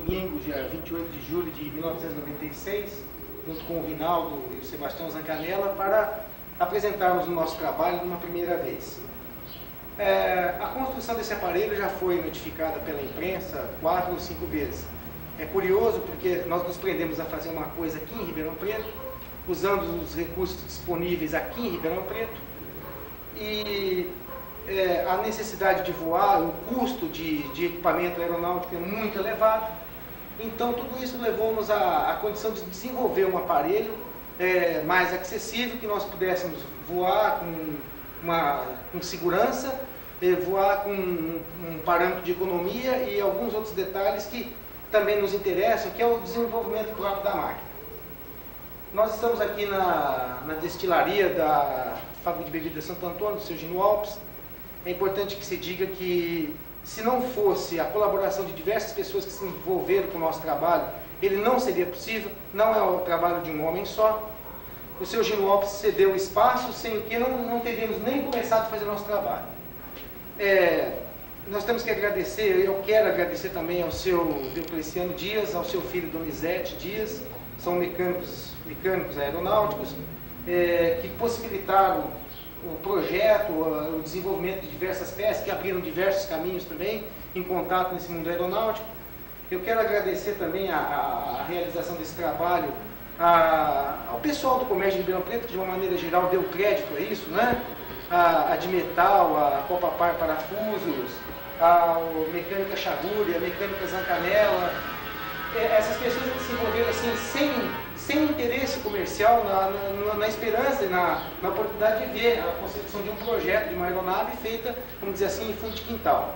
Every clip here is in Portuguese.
domingo, dia 28 de julho de 1996, junto com o Rinaldo e o Sebastião Zancanella, para apresentarmos o nosso trabalho numa primeira vez. A construção desse aparelho já foi notificada pela imprensa 4 ou 5 vezes. É curioso porque nós nos prendemos a fazer uma coisa aqui em Ribeirão Preto, usando os recursos disponíveis aqui em Ribeirão Preto, e a necessidade de voar, o custo de equipamento aeronáutico é muito elevado. Então tudo isso levou-nos à condição de desenvolver um aparelho mais acessível, que nós pudéssemos voar com segurança, voar com um parâmetro de economia e alguns outros detalhes que também nos interessam, que é o desenvolvimento próprio da máquina. Nós estamos aqui na destilaria da Fábrica de Bebidas Santo Antônio, do seu Gino Alpes. É importante que se diga que, se não fosse a colaboração de diversas pessoas que se envolveram com o nosso trabalho, ele não seria possível. Não é o trabalho de um homem só. O seu Gino Alpes cedeu o espaço, sem o que não teríamos nem começado a fazer o nosso trabalho. Nós temos que agradecer, eu quero agradecer também ao seu Diocleciano Dias, ao seu filho Donizete Dias, são mecânicos aeronáuticos, que possibilitaram o projeto, o desenvolvimento de diversas peças, que abriram diversos caminhos também em contato nesse mundo aeronáutico. Eu quero agradecer também a realização desse trabalho ao pessoal do comércio de Ribeirão Preto, que de uma maneira geral deu crédito a isso, né? A de metal, a Copapar Parafusos, a Mecânica Chaguri, a Mecânica Zancanella, essas pessoas que se envolveram assim, sem interesse comercial, na esperança e na oportunidade de ver a concepção de um projeto, de uma aeronave feita, vamos dizer assim, em fundo de quintal.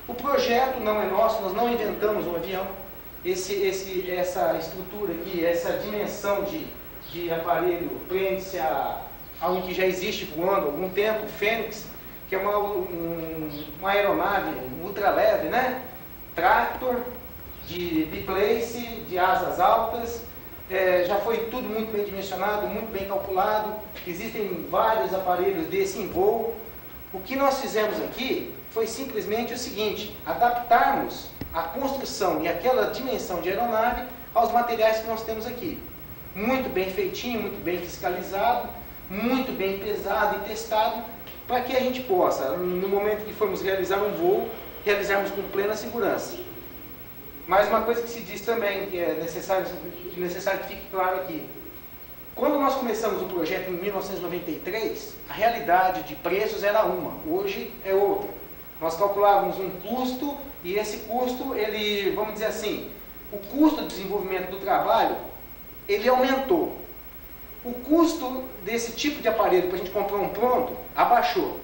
O projeto não é nosso, nós não inventamos um avião. Essa estrutura aqui, essa dimensão de aparelho prende-se a um que já existe voando há algum tempo, o Fênix, que é uma aeronave ultraleve, né? Tractor, de biplace, de asas altas. Já foi tudo muito bem dimensionado, muito bem calculado. Existem vários aparelhos desse em voo. O que nós fizemos aqui foi simplesmente o seguinte: adaptarmos a construção e aquela dimensão de aeronave aos materiais que nós temos aqui. Muito bem feitinho, muito bem fiscalizado, muito bem pesado e testado, para que a gente possa, no momento que formos realizar um voo, realizarmos com plena segurança. Mas uma coisa que se diz também, que é necessário que fique claro aqui: quando nós começamos o projeto em 1993, a realidade de preços era uma, hoje é outra. Nós calculávamos um custo, e esse custo, vamos dizer assim, o custo de desenvolvimento do trabalho, ele aumentou. O custo desse tipo de aparelho, para a gente comprar um pronto, abaixou.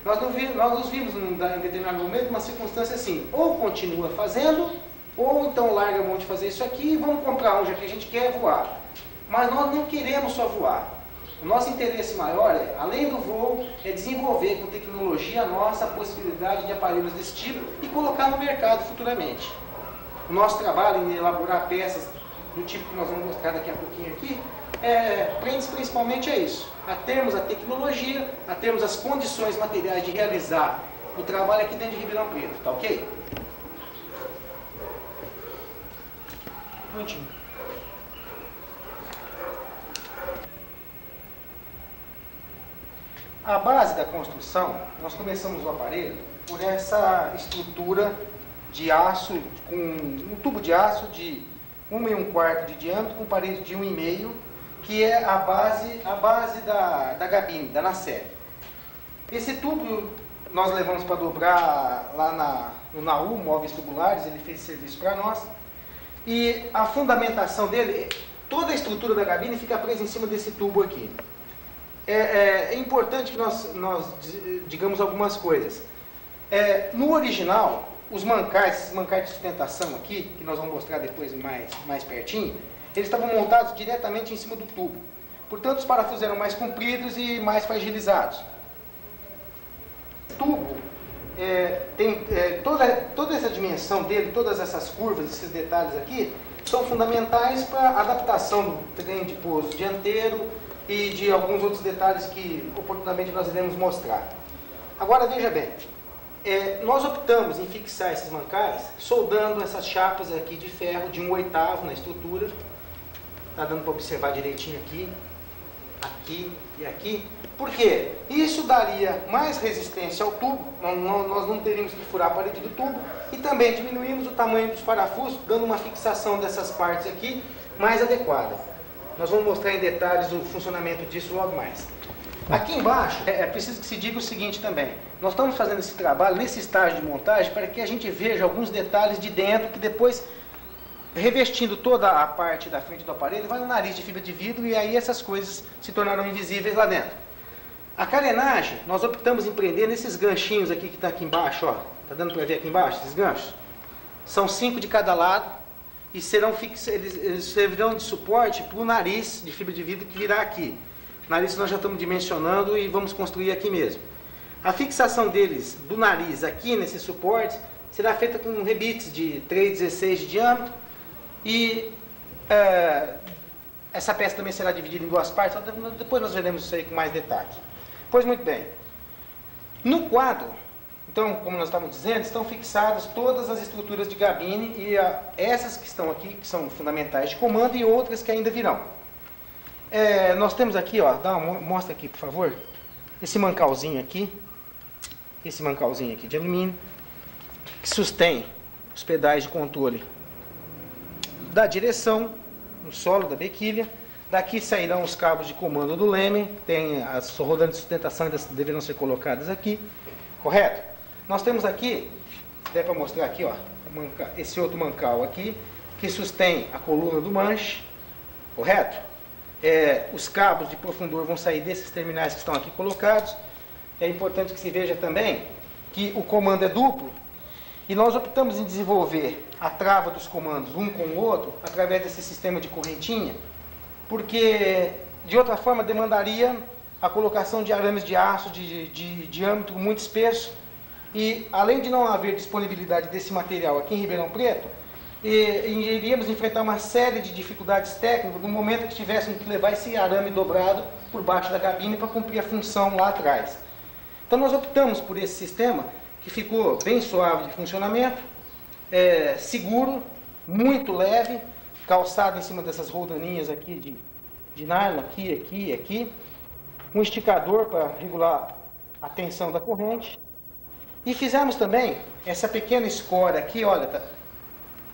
Nós nos vimos em determinado momento uma circunstância assim: ou continua fazendo, ou então larga a mão de fazer isso aqui e vamos comprar um, já que a gente quer voar. Mas nós não queremos só voar. O nosso interesse maior, além do voo, é desenvolver com tecnologia nossa a possibilidade de aparelhos desse tipo e colocar no mercado futuramente. O nosso trabalho em elaborar peças do tipo que nós vamos mostrar daqui a pouquinho aqui, prende-se principalmente a isso: a termos a tecnologia, a termos as condições materiais de realizar o trabalho aqui dentro de Ribeirão Preto, tá ok? Um momentinho. A base da construção, nós começamos o aparelho por essa estrutura de aço, com um tubo de aço de 1 1/4 de diâmetro, com parede de 1,5, que é a base da gabine, da nacelle. Esse tubo nós levamos para dobrar lá no NAU, Móveis Tubulares, ele fez serviço para nós. E a fundamentação dele, toda a estrutura da gabine fica presa em cima desse tubo aqui. É importante que nós digamos algumas coisas. No original, esses mancais de sustentação aqui, que nós vamos mostrar depois mais pertinho, eles estavam montados diretamente em cima do tubo. Portanto, os parafusos eram mais compridos e mais fragilizados. O tubo tem toda essa dimensão dele, todas essas curvas, esses detalhes aqui, são fundamentais para a adaptação do trem de pouso dianteiro e de alguns outros detalhes que oportunamente nós iremos mostrar. Agora veja bem, Nós optamos em fixar esses mancais soldando essas chapas aqui de ferro de 1/8 na estrutura. Está dando para observar direitinho aqui, aqui e aqui. Por quê? Isso daria mais resistência ao tubo, nós não teríamos que furar a parede do tubo, e também diminuímos o tamanho dos parafusos, dando uma fixação dessas partes aqui mais adequada. Nós vamos mostrar em detalhes o funcionamento disso logo mais. Aqui embaixo, é preciso que se diga o seguinte também. Nós estamos fazendo esse trabalho nesse estágio de montagem para que a gente veja alguns detalhes de dentro, que depois, revestindo toda a parte da frente do aparelho, vai um nariz de fibra de vidro e aí essas coisas se tornarão invisíveis lá dentro. A carenagem, nós optamos em prender nesses ganchinhos aqui que está aqui embaixo, ó. Está dando para ver aqui embaixo, esses ganchos? São 5 de cada lado e eles servirão de suporte para o nariz de fibra de vidro que virá aqui. O nariz nós já estamos dimensionando e vamos construir aqui mesmo. A fixação deles, do nariz aqui nesses suportes, será feita com rebites de 3,16 de diâmetro e essa peça também será dividida em 2 partes, depois nós veremos isso aí com mais detalhes. Pois muito bem. No quadro, então, como nós estávamos dizendo, estão fixadas todas as estruturas de gabine e essas que estão aqui, que são fundamentais de comando, e outras que ainda virão. Nós temos aqui, ó, mostra aqui, por favor, esse mancalzinho aqui de alumínio, que sustém os pedais de controle da direção, no solo da bequilha. Daqui sairão os cabos de comando do leme, tem as rodantes de sustentação que deverão ser colocadas aqui, correto? Nós temos aqui, dá para mostrar aqui, ó, esse outro mancal aqui, que sustém a coluna do manche, correto? Os cabos de profundor vão sair desses terminais que estão aqui colocados. É importante que se veja também que o comando é duplo e nós optamos em desenvolver a trava dos comandos um com o outro através desse sistema de correntinha, porque de outra forma demandaria a colocação de arames de aço de diâmetro muito espesso e além de não haver disponibilidade desse material aqui em Ribeirão Preto, iríamos enfrentar uma série de dificuldades técnicas no momento que tivéssemos que levar esse arame dobrado por baixo da cabine para cumprir a função lá atrás. Então nós optamos por esse sistema que ficou bem suave de funcionamento, seguro, muito leve, calçado em cima dessas roldaninhas aqui de nylon, aqui, um esticador para regular a tensão da corrente. E fizemos também essa pequena escora aqui, olha,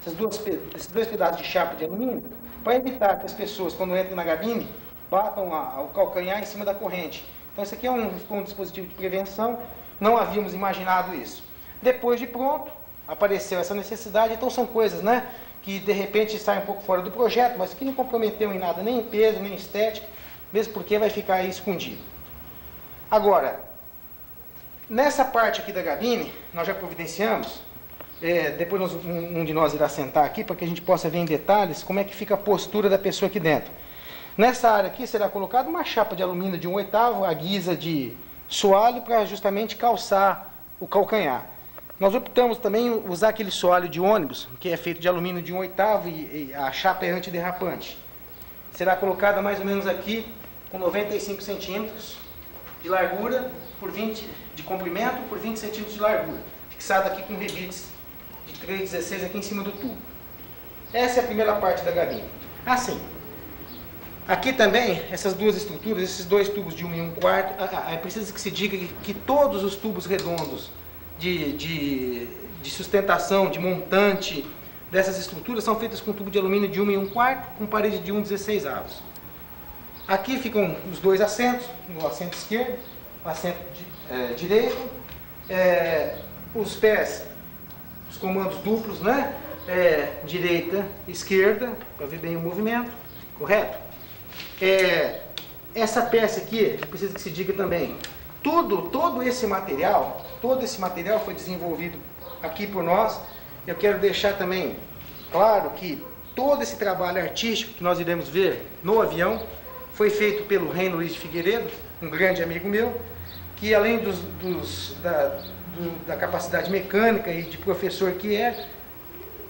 esses dois pedaços de chapa de alumínio, para evitar que as pessoas, quando entram na cabine, batam o calcanhar em cima da corrente. Então isso aqui é um dispositivo de prevenção, não havíamos imaginado isso. Depois de pronto, apareceu essa necessidade, então são coisas, né, que de repente saem um pouco fora do projeto, mas que não comprometeu em nada, nem em peso, nem em estética, mesmo porque vai ficar aí escondido. Agora, nessa parte aqui da cabine, nós já providenciamos, depois um de nós irá sentar aqui para que a gente possa ver em detalhes como é que fica a postura da pessoa aqui dentro. Nessa área aqui será colocada uma chapa de alumínio de 1/8, a guisa de soalho, para justamente calçar o calcanhar. Nós optamos também em usar aquele soalho de ônibus, que é feito de alumínio de 1/8 e a chapa é antiderrapante. Será colocada mais ou menos aqui com 95 centímetros de largura, de comprimento por 20 centímetros de largura, fixada aqui com rebites de 3,16 aqui em cima do tubo. Essa é a primeira parte da gabine. Assim, aqui também, essas duas estruturas, esses dois tubos de 1 e 1/4, é preciso que se diga que todos os tubos redondos de sustentação, de montante dessas estruturas são feitas com tubo de alumínio de 1 e 1/4, com parede de 1/16. Aqui ficam os dois assentos, o assento esquerdo, o assento direito, os pés, os comandos duplos, né? Direita, esquerda, para ver bem o movimento, correto? Essa peça aqui, precisa que se diga também, todo esse material foi desenvolvido aqui por nós. Eu quero deixar também claro que todo esse trabalho artístico que nós iremos ver no avião foi feito pelo Reino Luiz de Figueiredo, um grande amigo meu, que além da capacidade mecânica e de professor que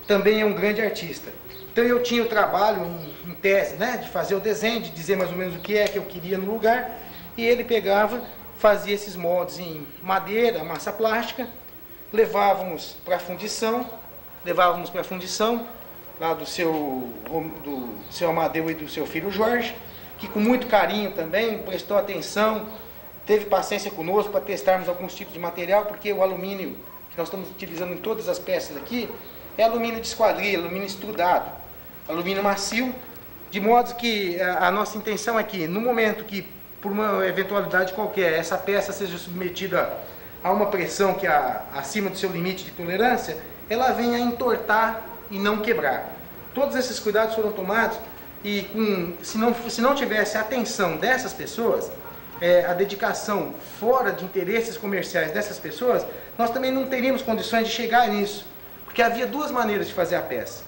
também é um grande artista. Então eu tinha o trabalho em tese, né, de fazer o desenho, de dizer mais ou menos o que é que eu queria no lugar, e ele pegava, fazia esses moldes em madeira, massa plástica, levávamos para a fundição, lá do seu Amadeu e do seu filho Jorge, que com muito carinho também prestou atenção, teve paciência conosco para testarmos alguns tipos de material, porque o alumínio que nós estamos utilizando em todas as peças aqui é alumínio de esquadria, alumínio extrudado, alumínio macio, de modo que a nossa intenção é que, no momento que, por uma eventualidade qualquer, essa peça seja submetida a uma pressão que é acima do seu limite de tolerância, ela venha entortar e não quebrar. Todos esses cuidados foram tomados e se não tivesse a atenção dessas pessoas, a dedicação fora de interesses comerciais dessas pessoas, nós também não teríamos condições de chegar nisso. Porque havia duas maneiras de fazer a peça.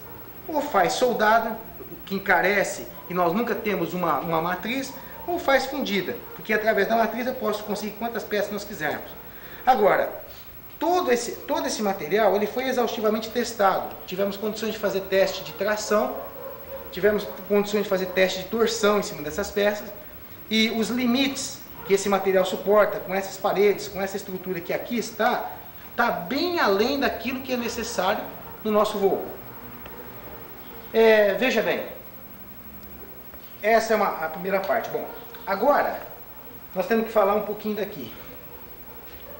Ou faz soldada, que encarece e nós nunca temos uma matriz, ou faz fundida, porque através da matriz eu posso conseguir quantas peças nós quisermos. Agora, todo esse material ele foi exaustivamente testado. Tivemos condições de fazer teste de tração, tivemos condições de fazer teste de torção em cima dessas peças, e os limites que esse material suporta, com essas paredes, com essa estrutura que aqui está bem além daquilo que é necessário no nosso voo. Veja bem, essa é a primeira parte. Bom, agora nós temos que falar um pouquinho daqui.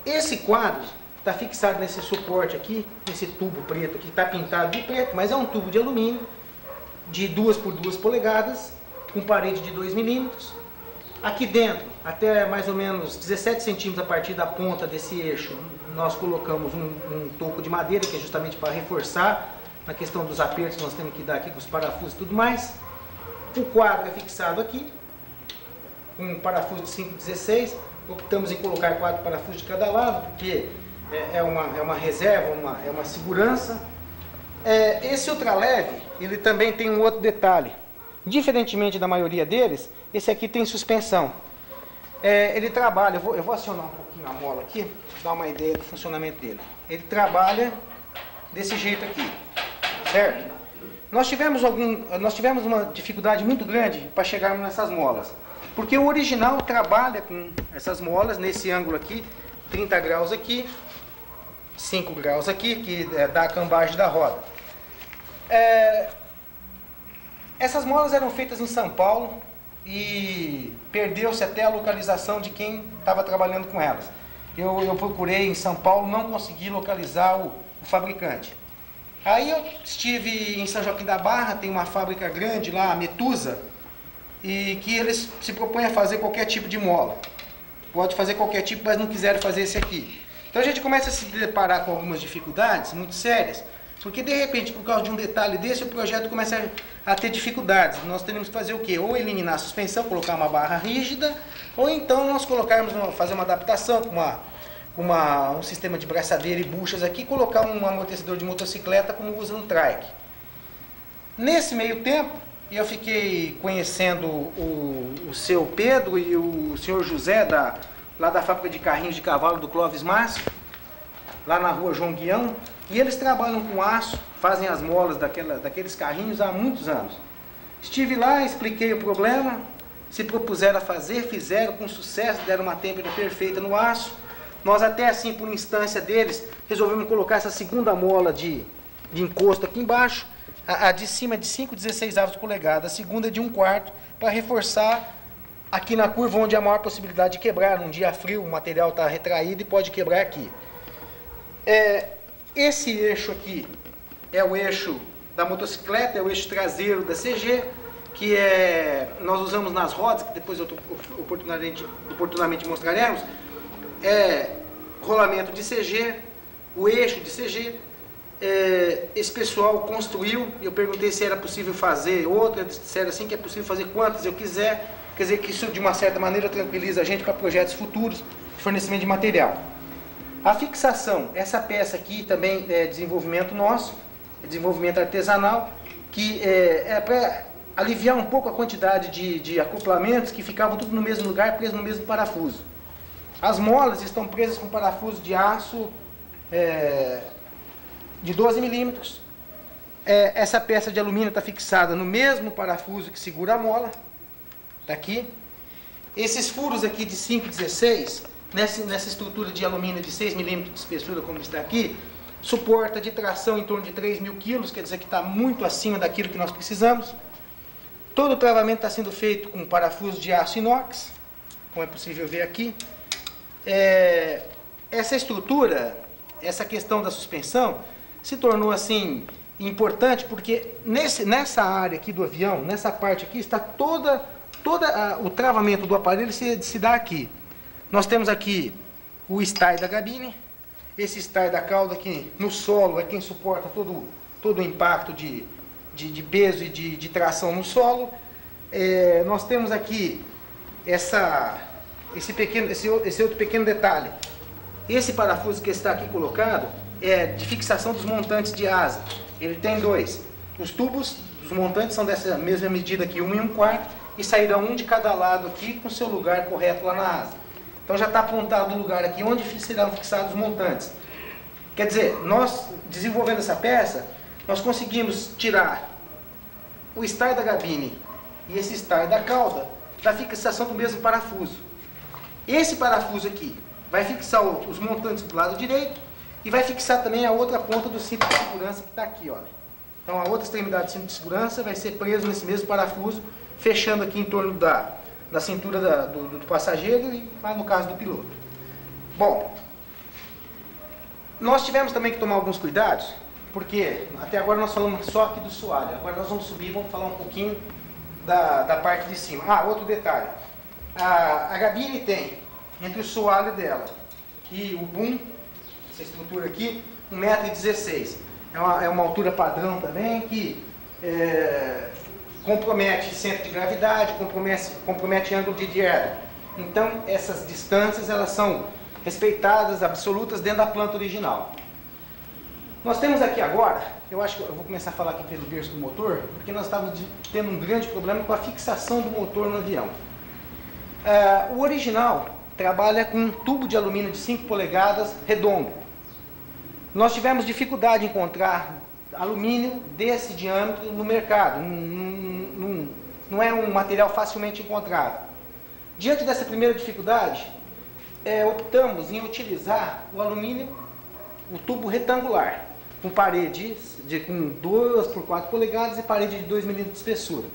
Esse quadro está fixado nesse suporte aqui, nesse tubo preto aqui, está pintado de preto, mas é um tubo de alumínio de 2 por 2 polegadas, com parede de 2 milímetros. Aqui dentro, até mais ou menos 17 centímetros a partir da ponta desse eixo, nós colocamos um toco de madeira, que é justamente para reforçar na questão dos apertos que nós temos que dar aqui com os parafusos e tudo mais. O quadro é fixado aqui, com um parafuso de 5,16. Optamos em colocar 4 parafusos de cada lado, porque é uma reserva, é uma segurança. Esse ultraleve, ele também tem um outro detalhe. Diferentemente da maioria deles, esse aqui tem suspensão. Ele trabalha, eu vou acionar um pouquinho a mola aqui, para dar uma ideia do funcionamento dele. Ele trabalha desse jeito aqui, certo? Nós tivemos uma dificuldade muito grande para chegarmos nessas molas, porque o original trabalha com essas molas nesse ângulo aqui, 30 graus aqui, 5 graus aqui, que dá a cambagem da roda. Essas molas eram feitas em São Paulo e perdeu-se até a localização de quem estava trabalhando com elas. Eu procurei em São Paulo, não consegui localizar o fabricante. Aí eu estive em São Joaquim da Barra, tem uma fábrica grande lá, a Metusa, e que eles se propõem a fazer qualquer tipo de mola. Pode fazer qualquer tipo, mas não quiseram fazer esse aqui. Então a gente começa a se deparar com algumas dificuldades muito sérias, porque de repente, por causa de um detalhe desse, o projeto começa a ter dificuldades. Nós teremos que fazer o quê? Ou eliminar a suspensão, colocar uma barra rígida, ou então nós fazer uma adaptação com um sistema de braçadeira e buchas aqui, colocar um amortecedor de motocicleta como usa no trike. Nesse meio tempo, eu fiquei conhecendo o seu Pedro e o senhor José, lá da fábrica de carrinhos de cavalo do Clóvis Márcio, lá na rua João Guião, e eles trabalham com aço, fazem as molas daqueles carrinhos há muitos anos. Estive lá, expliquei o problema, se propuseram a fazer, fizeram com sucesso, deram uma têmpera perfeita no aço. Nós até assim, por instância deles, resolvemos colocar essa segunda mola de encosto aqui embaixo. A de cima é de 5,16 polegadas, a segunda é de 1/4, para reforçar aqui na curva onde há a maior possibilidade de quebrar. Num dia frio o material está retraído e pode quebrar aqui. Esse eixo aqui é o eixo da motocicleta, é o eixo traseiro da CG, que nós usamos nas rodas, que depois oportunamente mostraremos. Rolamento de CG, o eixo de CG. Esse pessoal construiu, eu perguntei se era possível fazer outra, disseram assim que é possível fazer quantas eu quiser, quer dizer que isso de uma certa maneira tranquiliza a gente para projetos futuros de fornecimento de material. A fixação, essa peça aqui também é desenvolvimento nosso, é desenvolvimento artesanal, que é para aliviar um pouco a quantidade de acoplamentos que ficavam tudo no mesmo lugar, presos no mesmo parafuso. As molas estão presas com parafuso de aço de 12 milímetros. Essa peça de alumínio está fixada no mesmo parafuso que segura a mola, está aqui. Esses furos aqui de 5,16 nessa estrutura de alumínio de 6 milímetros de espessura, como está aqui, suporta de tração em torno de 3.000 quilos, quer dizer que está muito acima daquilo que nós precisamos. Todo o travamento está sendo feito com parafuso de aço inox, como é possível ver aqui. Essa estrutura, essa questão da suspensão, se tornou assim importante porque nessa área aqui do avião, nessa parte aqui, está todo o travamento do aparelho se dá aqui. Nós temos aqui o stay da cabine, esse stay da cauda aqui no solo é quem suporta todo o impacto de peso e de tração no solo. Nós temos aqui esse outro pequeno detalhe. Esse parafuso que está aqui colocado é de fixação dos montantes de asa. Ele tem dois. Os tubos dos montantes são dessa mesma medida aqui, 1 1/4, e sairá um de cada lado aqui com seu lugar correto lá na asa. Então já está apontado o lugar aqui onde serão fixados os montantes. Quer dizer, nós desenvolvendo essa peça, nós conseguimos tirar o stay da cabine e esse stay da cauda da fixação do mesmo parafuso. Esse parafuso aqui vai fixar os montantes do lado direito e vai fixar também a outra ponta do cinto de segurança que está aqui, olha. Então a outra extremidade do cinto de segurança vai ser preso nesse mesmo parafuso, fechando aqui em torno da cintura do passageiro e lá no caso do piloto. Bom, nós tivemos também que tomar alguns cuidados, porque até agora nós falamos só aqui do soalho. Agora nós vamos subir e vamos falar um pouquinho da parte de cima. Outro detalhe. A cabine tem, entre o soalho dela e o boom, essa estrutura aqui, 1,16 m. É uma altura padrão também que compromete centro de gravidade, compromete ângulo de dieta. Então essas distâncias elas são respeitadas, absolutas dentro da planta original. Nós temos aqui agora, eu acho que eu vou começar a falar aqui pelo berço do motor, porque nós estávamos tendo um grande problema com a fixação do motor no avião. O original trabalha com um tubo de alumínio de 5 polegadas redondo. Nós tivemos dificuldade em encontrar alumínio desse diâmetro no mercado, não é um material facilmente encontrado. Diante dessa primeira dificuldade, optamos em utilizar o alumínio, o tubo retangular, com parede com 2 por 4 polegadas e parede de 2 milímetros de espessura.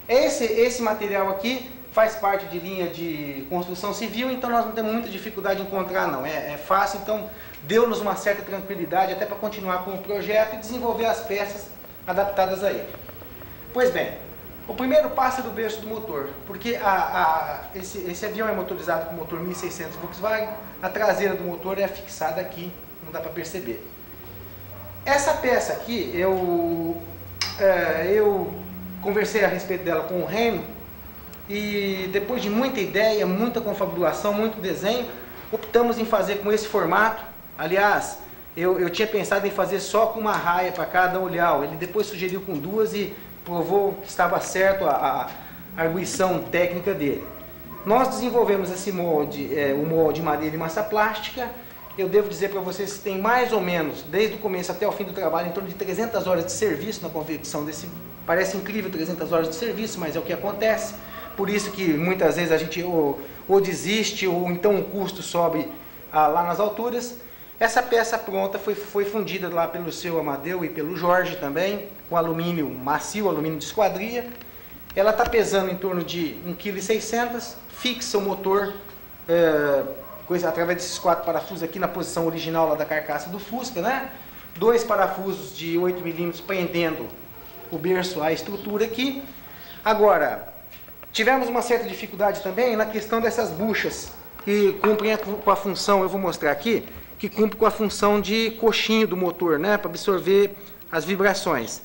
Esse material aqui faz parte de linha de construção civil, então nós não temos muita dificuldade em encontrar não, é fácil, então deu-nos uma certa tranquilidade até para continuar com o projeto e desenvolver as peças adaptadas a ele. Pois bem, o primeiro passo é do berço do motor, porque esse avião é motorizado com motor 1600 Volkswagen, a traseira do motor é fixada aqui, não dá para perceber. Essa peça aqui, eu conversei a respeito dela com o Remy, e depois de muita ideia, muita confabulação, muito desenho, optamos em fazer com esse formato. Aliás, eu tinha pensado em fazer só com uma raia para cada olhar. Ele depois sugeriu com 2 e provou que estava certo a arguição técnica dele. Nós desenvolvemos esse molde, o molde de madeira e massa plástica. Eu devo dizer para vocês que tem mais ou menos, desde o começo até o fim do trabalho, em torno de 300 horas de serviço na confecção desse. Parece incrível 300 horas de serviço, mas é o que acontece. Por isso que muitas vezes a gente ou desiste ou então o custo sobe lá nas alturas. Essa peça pronta foi fundida lá pelo seu Amadeu e pelo Jorge também, com alumínio macio, alumínio de esquadria. Ela está pesando em torno de 1,6 kg, fixa o motor através desses 4 parafusos aqui na posição original lá da carcaça do Fusca, né? 2 parafusos de 8 mm prendendo o berço à estrutura aqui. Agora, tivemos uma certa dificuldade também na questão dessas buchas, que cumprem com a função, eu vou mostrar aqui, que cumpre com a função de coxinho do motor, né, para absorver as vibrações.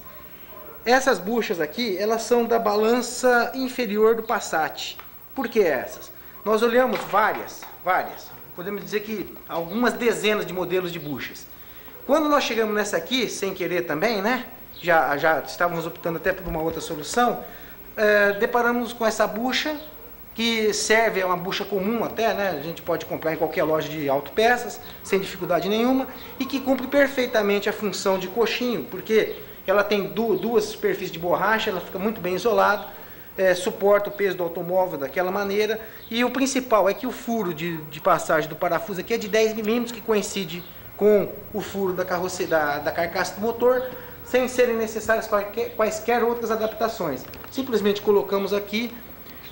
Essas buchas aqui, elas são da balança inferior do Passat. Por que essas? Nós olhamos várias, podemos dizer que algumas dezenas de modelos de buchas. Quando nós chegamos nessa aqui, sem querer também, né, já estávamos optando até por uma outra solução, deparamos com essa bucha, que serve, é uma bucha comum até, né? A gente pode comprar em qualquer loja de autopeças, sem dificuldade nenhuma, e que cumpre perfeitamente a função de coxinho, porque ela tem duas superfícies de borracha, ela fica muito bem isolada, suporta o peso do automóvel daquela maneira. E o principal é que o furo de passagem do parafuso aqui é de 10 milímetros, que coincide com o furo da carroceria, da carcaça do motor, sem serem necessárias quaisquer outras adaptações. Simplesmente colocamos aqui.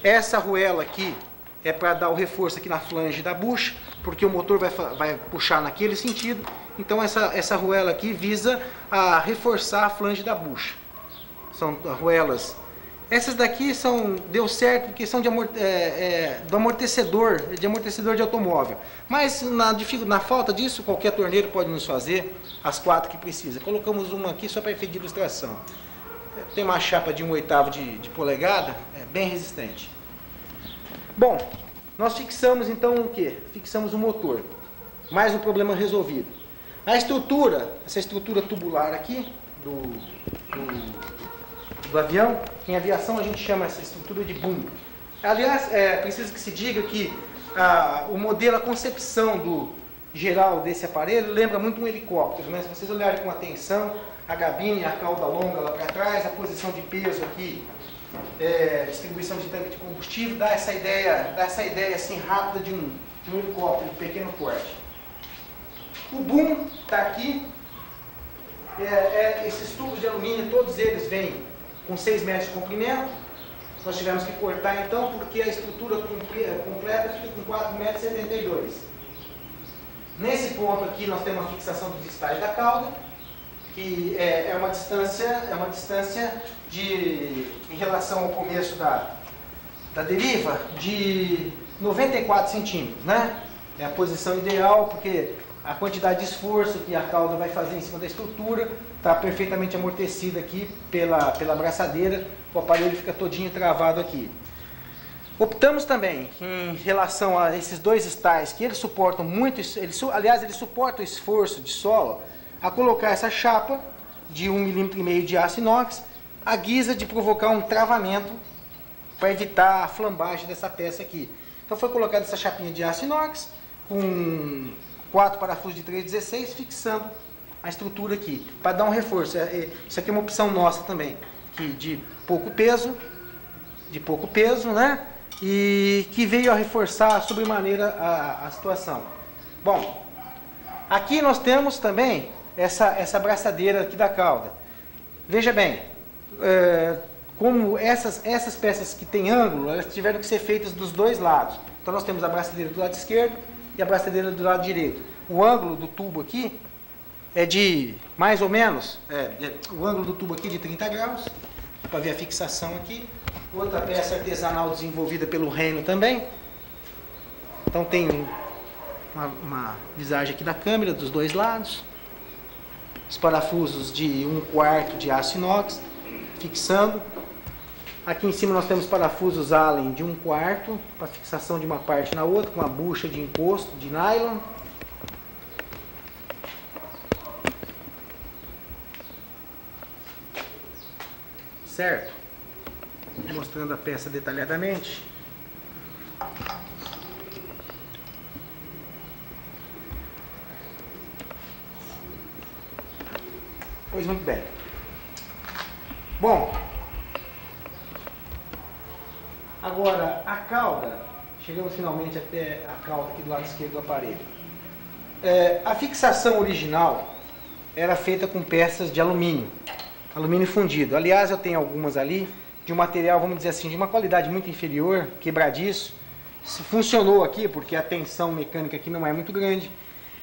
Essa arruela aqui é para dar o reforço aqui na flange da bucha, porque o motor vai puxar naquele sentido. Então essa arruela aqui visa a reforçar a flange da bucha. São arruelas. Essas daqui deu certo porque são do amortecedor de automóvel. Mas na falta disso, qualquer torneiro pode nos fazer as 4 que precisa. Colocamos uma aqui só para efeito de ilustração. Tem uma chapa de 1/8 de polegada, bem resistente. Bom, nós fixamos então o que? Fixamos o motor. Mais um problema resolvido. A estrutura, essa estrutura tubular aqui do avião, em aviação a gente chama essa estrutura de boom. Aliás, preciso que se diga que o modelo, a concepção geral desse aparelho lembra muito um helicóptero, né? Se vocês olharem com atenção, a gabine, a cauda longa lá para trás, a posição de peso aqui, distribuição de tanque de combustível, dá essa ideia assim rápida de um helicóptero de pequeno porte. O boom está aqui, esses tubos de alumínio, todos eles vêm com 6 metros de comprimento. Nós tivemos que cortar então, porque a estrutura completa fica com 4,72 metros. Nesse ponto aqui nós temos a fixação dos estágios da cauda, que é uma distância em relação ao começo da deriva, de 94 centímetros, né? É a posição ideal, porque a quantidade de esforço que a cauda vai fazer em cima da estrutura está perfeitamente amortecida aqui pela abraçadeira. O aparelho fica todinho travado aqui. Optamos também, em relação a esses dois estágios, que eles suportam muito, aliás, eles suportam o esforço de solo, a colocar essa chapa de 1,5 mm de aço inox, à guisa de provocar um travamento para evitar a flambagem dessa peça aqui. Então foi colocada essa chapinha de aço inox com 4 parafusos de 3,16, fixando a estrutura aqui, para dar um reforço. Isso aqui é uma opção nossa também, de pouco peso, né? E que veio a reforçar sobremaneira a situação. Bom, aqui nós temos também essa abraçadeira aqui da cauda. Veja bem, como essas peças que têm ângulo, elas tiveram que ser feitas dos dois lados. Então nós temos a abraçadeira do lado esquerdo e a abraçadeira do lado direito. O ângulo do tubo aqui é de mais ou menos, o ângulo do tubo aqui é de 30 graus, para ver a fixação aqui. Outra peça artesanal desenvolvida pelo Reino também. Então tem uma visagem aqui da câmera dos dois lados. Os parafusos de 1/4 de aço inox, fixando. Aqui em cima nós temos parafusos Allen de 1/4, para fixação de uma parte na outra, com a bucha de encosto de nylon. Certo? Mostrando a peça detalhadamente. Pois muito bem. Bom, agora a cauda, chegamos finalmente até a cauda aqui do lado esquerdo do aparelho. A fixação original era feita com peças de alumínio fundido. Aliás, eu tenho algumas ali de um material, vamos dizer assim, de uma qualidade muito inferior, quebradiço. Isso funcionou aqui porque a tensão mecânica aqui não é muito grande,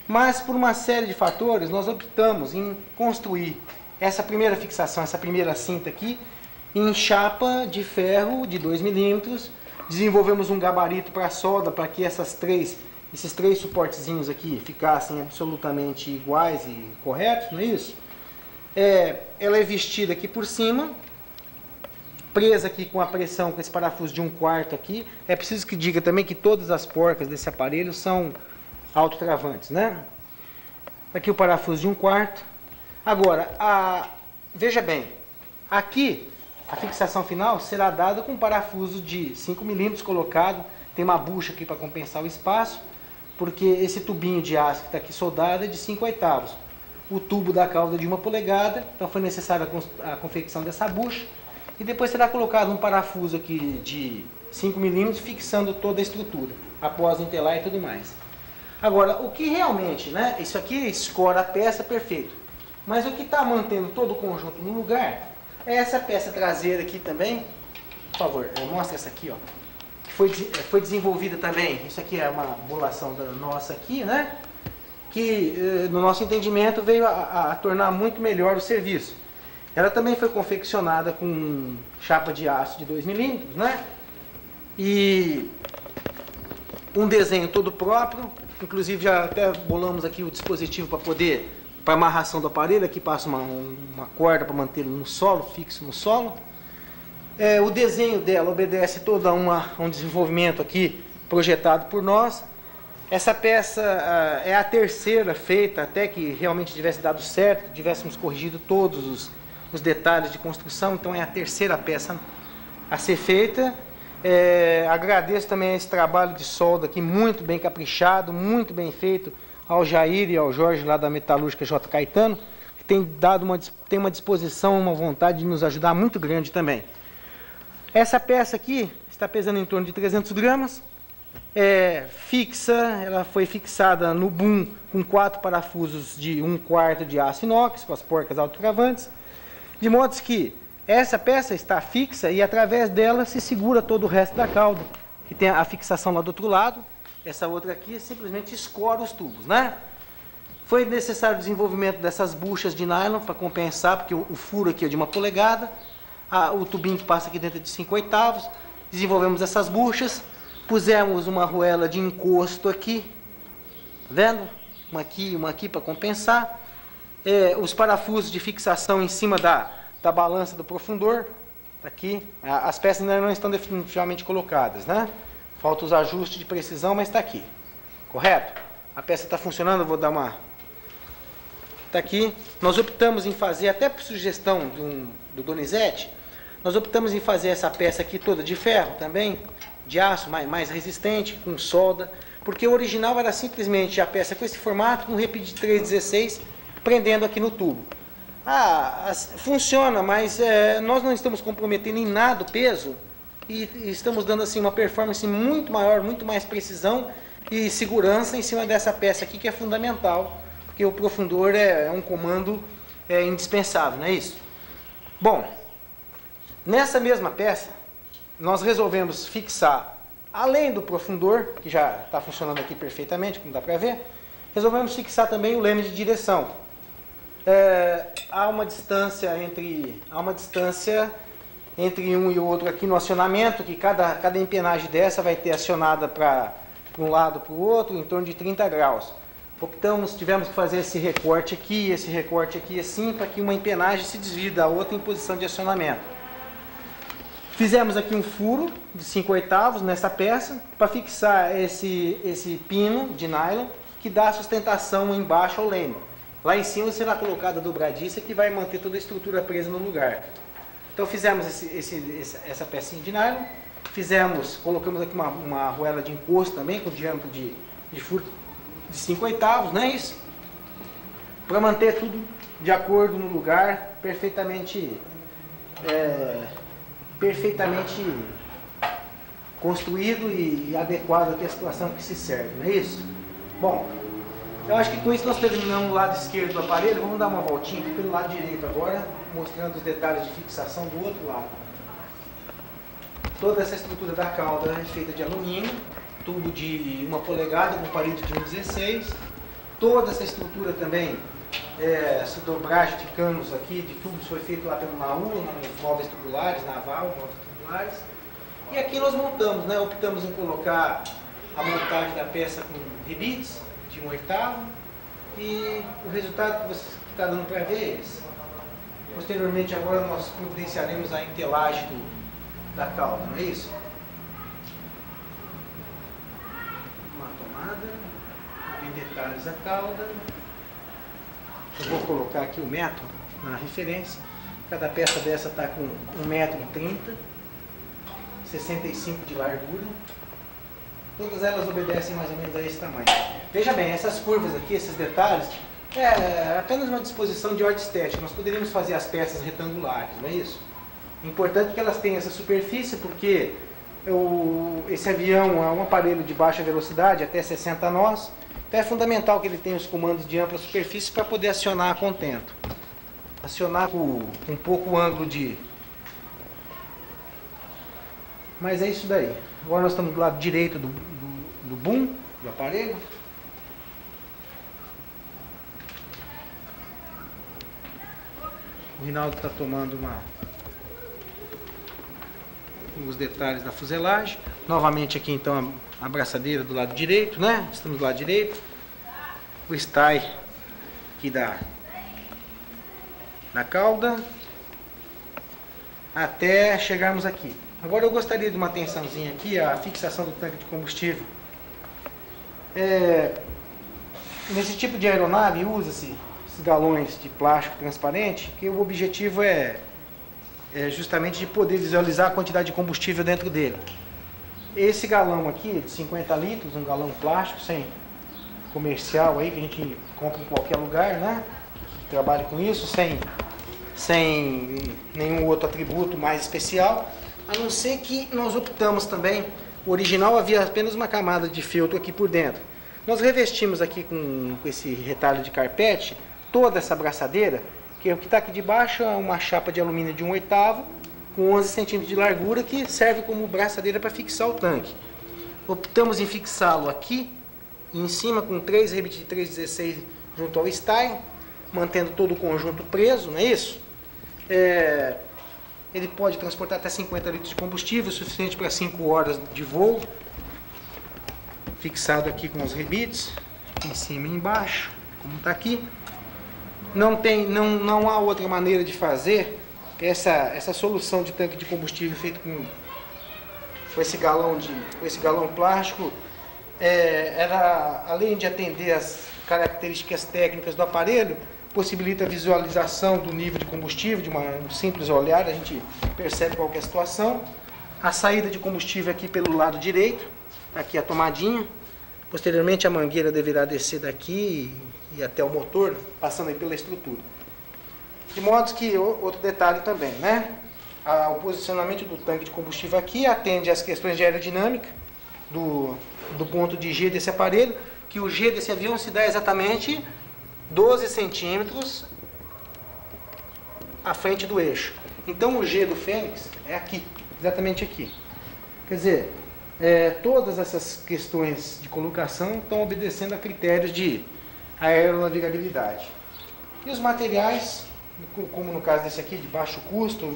mas por uma série de fatores nós optamos em construir essa primeira fixação, essa primeira cinta aqui, em chapa de ferro de 2 milímetros. Desenvolvemos um gabarito para solda, para que esses três suportezinhos aqui ficassem absolutamente iguais e corretos, não é isso? Ela é vestida aqui por cima, presa aqui com a pressão, com esse parafuso de 1/4 aqui. É preciso que diga também que todas as porcas desse aparelho são autotravantes, né? Aqui o parafuso de 1/4. Agora, veja bem, aqui a fixação final será dada com um parafuso de 5 milímetros colocado. Tem uma bucha aqui para compensar o espaço, porque esse tubinho de aço que está aqui soldado é de 5/8. O tubo da cauda de 1 polegada, então foi necessária a confecção dessa bucha. e depois será colocado um parafuso aqui de 5 mm fixando toda a estrutura, após entelar e tudo mais. Agora, o que realmente, né, isso aqui escora a peça, perfeito, mas o que está mantendo todo o conjunto no lugar é essa peça traseira aqui também. Por favor, mostra essa aqui, ó, que foi desenvolvida também. Isso aqui é uma bolação da nossa aqui, né, que no nosso entendimento veio a tornar muito melhor o serviço. Ela também foi confeccionada com chapa de aço de 2 mm, né, e um desenho todo próprio. Inclusive já até bolamos aqui o dispositivo para amarração do aparelho. Aqui passa uma corda para mantê-lo no solo, fixo no solo. O desenho dela obedece todo a um desenvolvimento aqui projetado por nós. Essa peça é a terceira feita, até que realmente tivesse dado certo, tivéssemos corrigido todos os detalhes de construção. Então é a terceira peça a ser feita. Agradeço também esse trabalho de solda aqui, muito bem caprichado, muito bem feito, ao Jair e ao Jorge lá da Metalúrgica J. Caetano, que tem uma disposição, uma vontade de nos ajudar muito grande também. Essa peça aqui está pesando em torno de 300 gramas, ela foi fixada no boom com 4 parafusos de 1/4 de aço inox, com as porcas autotravantes, de modo que essa peça está fixa e através dela se segura todo o resto da cauda, que tem a fixação lá do outro lado. Essa outra aqui simplesmente escora os tubos, né? Foi necessário o desenvolvimento dessas buchas de nylon para compensar, porque o furo aqui é de 1 polegada, o tubinho que passa aqui dentro é de 5/8. Desenvolvemos essas buchas, pusemos uma arruela de encosto aqui, tá vendo? Uma aqui para compensar. Os parafusos de fixação em cima da balança do profundor, tá aqui. As peças ainda não estão definitivamente colocadas, né? Falta os ajustes de precisão, mas está aqui, correto? A peça está funcionando, eu vou dar uma... Está aqui. Nós optamos em fazer, até por sugestão do Donizete, nós optamos em fazer essa peça aqui toda de ferro também, de aço, mais resistente, com solda, porque o original era simplesmente a peça com esse formato, com um repeat de 3,16, prendendo aqui no tubo. Funciona, mas nós não estamos comprometendo em nada o peso e estamos dando assim uma performance muito maior, muito mais precisão e segurança em cima dessa peça aqui, que é fundamental, porque o profundor é um comando indispensável, não é isso? Bom, nessa mesma peça nós resolvemos fixar, além do profundor, que já está funcionando aqui perfeitamente, como dá para ver, resolvemos fixar também o leme de direção. Há uma distância entre um e o outro aqui no acionamento, que cada empenagem dessa vai ter acionada para um lado para o outro, em torno de 30 graus. Tivemos que fazer esse recorte aqui assim, para que uma empenagem se desvie da outra em posição de acionamento. Fizemos aqui um furo de 5/8 nessa peça, para fixar esse pino de nylon, que dá sustentação embaixo ao leme. Lá em cima será colocada a dobradiça, que vai manter toda a estrutura presa no lugar. Então fizemos essa pecinha de nylon, colocamos aqui uma arruela de encosto também, com diâmetro de furo de 5/8, não é isso? Para manter tudo de acordo no lugar, perfeitamente construído e adequado aqui à situação que se serve, não é isso? Bom, eu acho que com isso nós terminamos o lado esquerdo do aparelho. Vamos dar uma voltinha aqui pelo lado direito agora, mostrando os detalhes de fixação do outro lado. Toda essa estrutura da cauda é feita de alumínio, tubo de 1 polegada com palito de 1,16. Toda essa estrutura também, essa dobragem de canos aqui, de tubos, foi feito lá pelo NAU, nos móveis tubulares, naval, móveis tubulares. E aqui nós montamos, né? Optamos em colocar a montagem da peça com rebites de 1/8, e o resultado que está dando para ver é esse. Posteriormente, agora nós providenciaremos a entelagem da cauda, não é isso? Uma tomada, em detalhes a cauda. Eu vou colocar aqui o metro na referência. Cada peça dessa está com 1,30 m, 65 de largura. Todas elas obedecem mais ou menos a esse tamanho. Veja bem, essas curvas aqui, esses detalhes, é apenas uma disposição de ordem estética. Nós poderíamos fazer as peças retangulares, não é isso? É importante que elas tenham essa superfície porque esse avião é um aparelho de baixa velocidade, até 60 nós, então é fundamental que ele tenha os comandos de ampla superfície para poder acionar a contento. Acionar com um pouco ângulo de... Mas é isso daí. Agora nós estamos do lado direito do boom, do aparelho. O Rinaldo está tomando os detalhes da fuselagem. Novamente aqui então a abraçadeira do lado direito, né? Estamos do lado direito. O stay aqui da cauda. Até chegarmos aqui. Agora eu gostaria de uma atençãozinha aqui, a fixação do tanque de combustível. Nesse tipo de aeronave usa-se esses galões de plástico transparente, que o objetivo é justamente de poder visualizar a quantidade de combustível dentro dele. Esse galão aqui, de 50 litros, um galão plástico, sem comercial aí, que a gente compra em qualquer lugar, né? Que trabalha com isso, sem nenhum outro atributo mais especial, a não ser que nós optamos também, o original havia apenas uma camada de feltro aqui por dentro. Nós revestimos aqui com esse retalho de carpete, toda essa abraçadeira, que o que está aqui de baixo é uma chapa de alumínio de 1/8, com 11 centímetros de largura, que serve como braçadeira para fixar o tanque. Optamos em fixá-lo aqui, em cima com 3 rebites de 3,16 junto ao stay, mantendo todo o conjunto preso, não é isso? Ele pode transportar até 50 litros de combustível, suficiente para 5 horas de voo. Fixado aqui com os rebites, em cima e embaixo, como está aqui. Não há outra maneira de fazer essa solução de tanque de combustível feito com esse galão plástico. Além de atender às características técnicas do aparelho, possibilita a visualização do nível de combustível, de um simples olhar, a gente percebe qual que é a situação. A saída de combustível aqui pelo lado direito, aqui a tomadinha. Posteriormente a mangueira deverá descer daqui e até o motor, passando aí pela estrutura. De modo que, outro detalhe também, né? O posicionamento do tanque de combustível aqui atende às questões de aerodinâmica do ponto de G desse aparelho, que o G desse avião se dá exatamente 12 centímetros à frente do eixo. Então o G do Fênix é aqui, exatamente aqui. Quer dizer, todas essas questões de colocação estão obedecendo a critérios de aeronavegabilidade. E os materiais, como no caso desse aqui, de baixo custo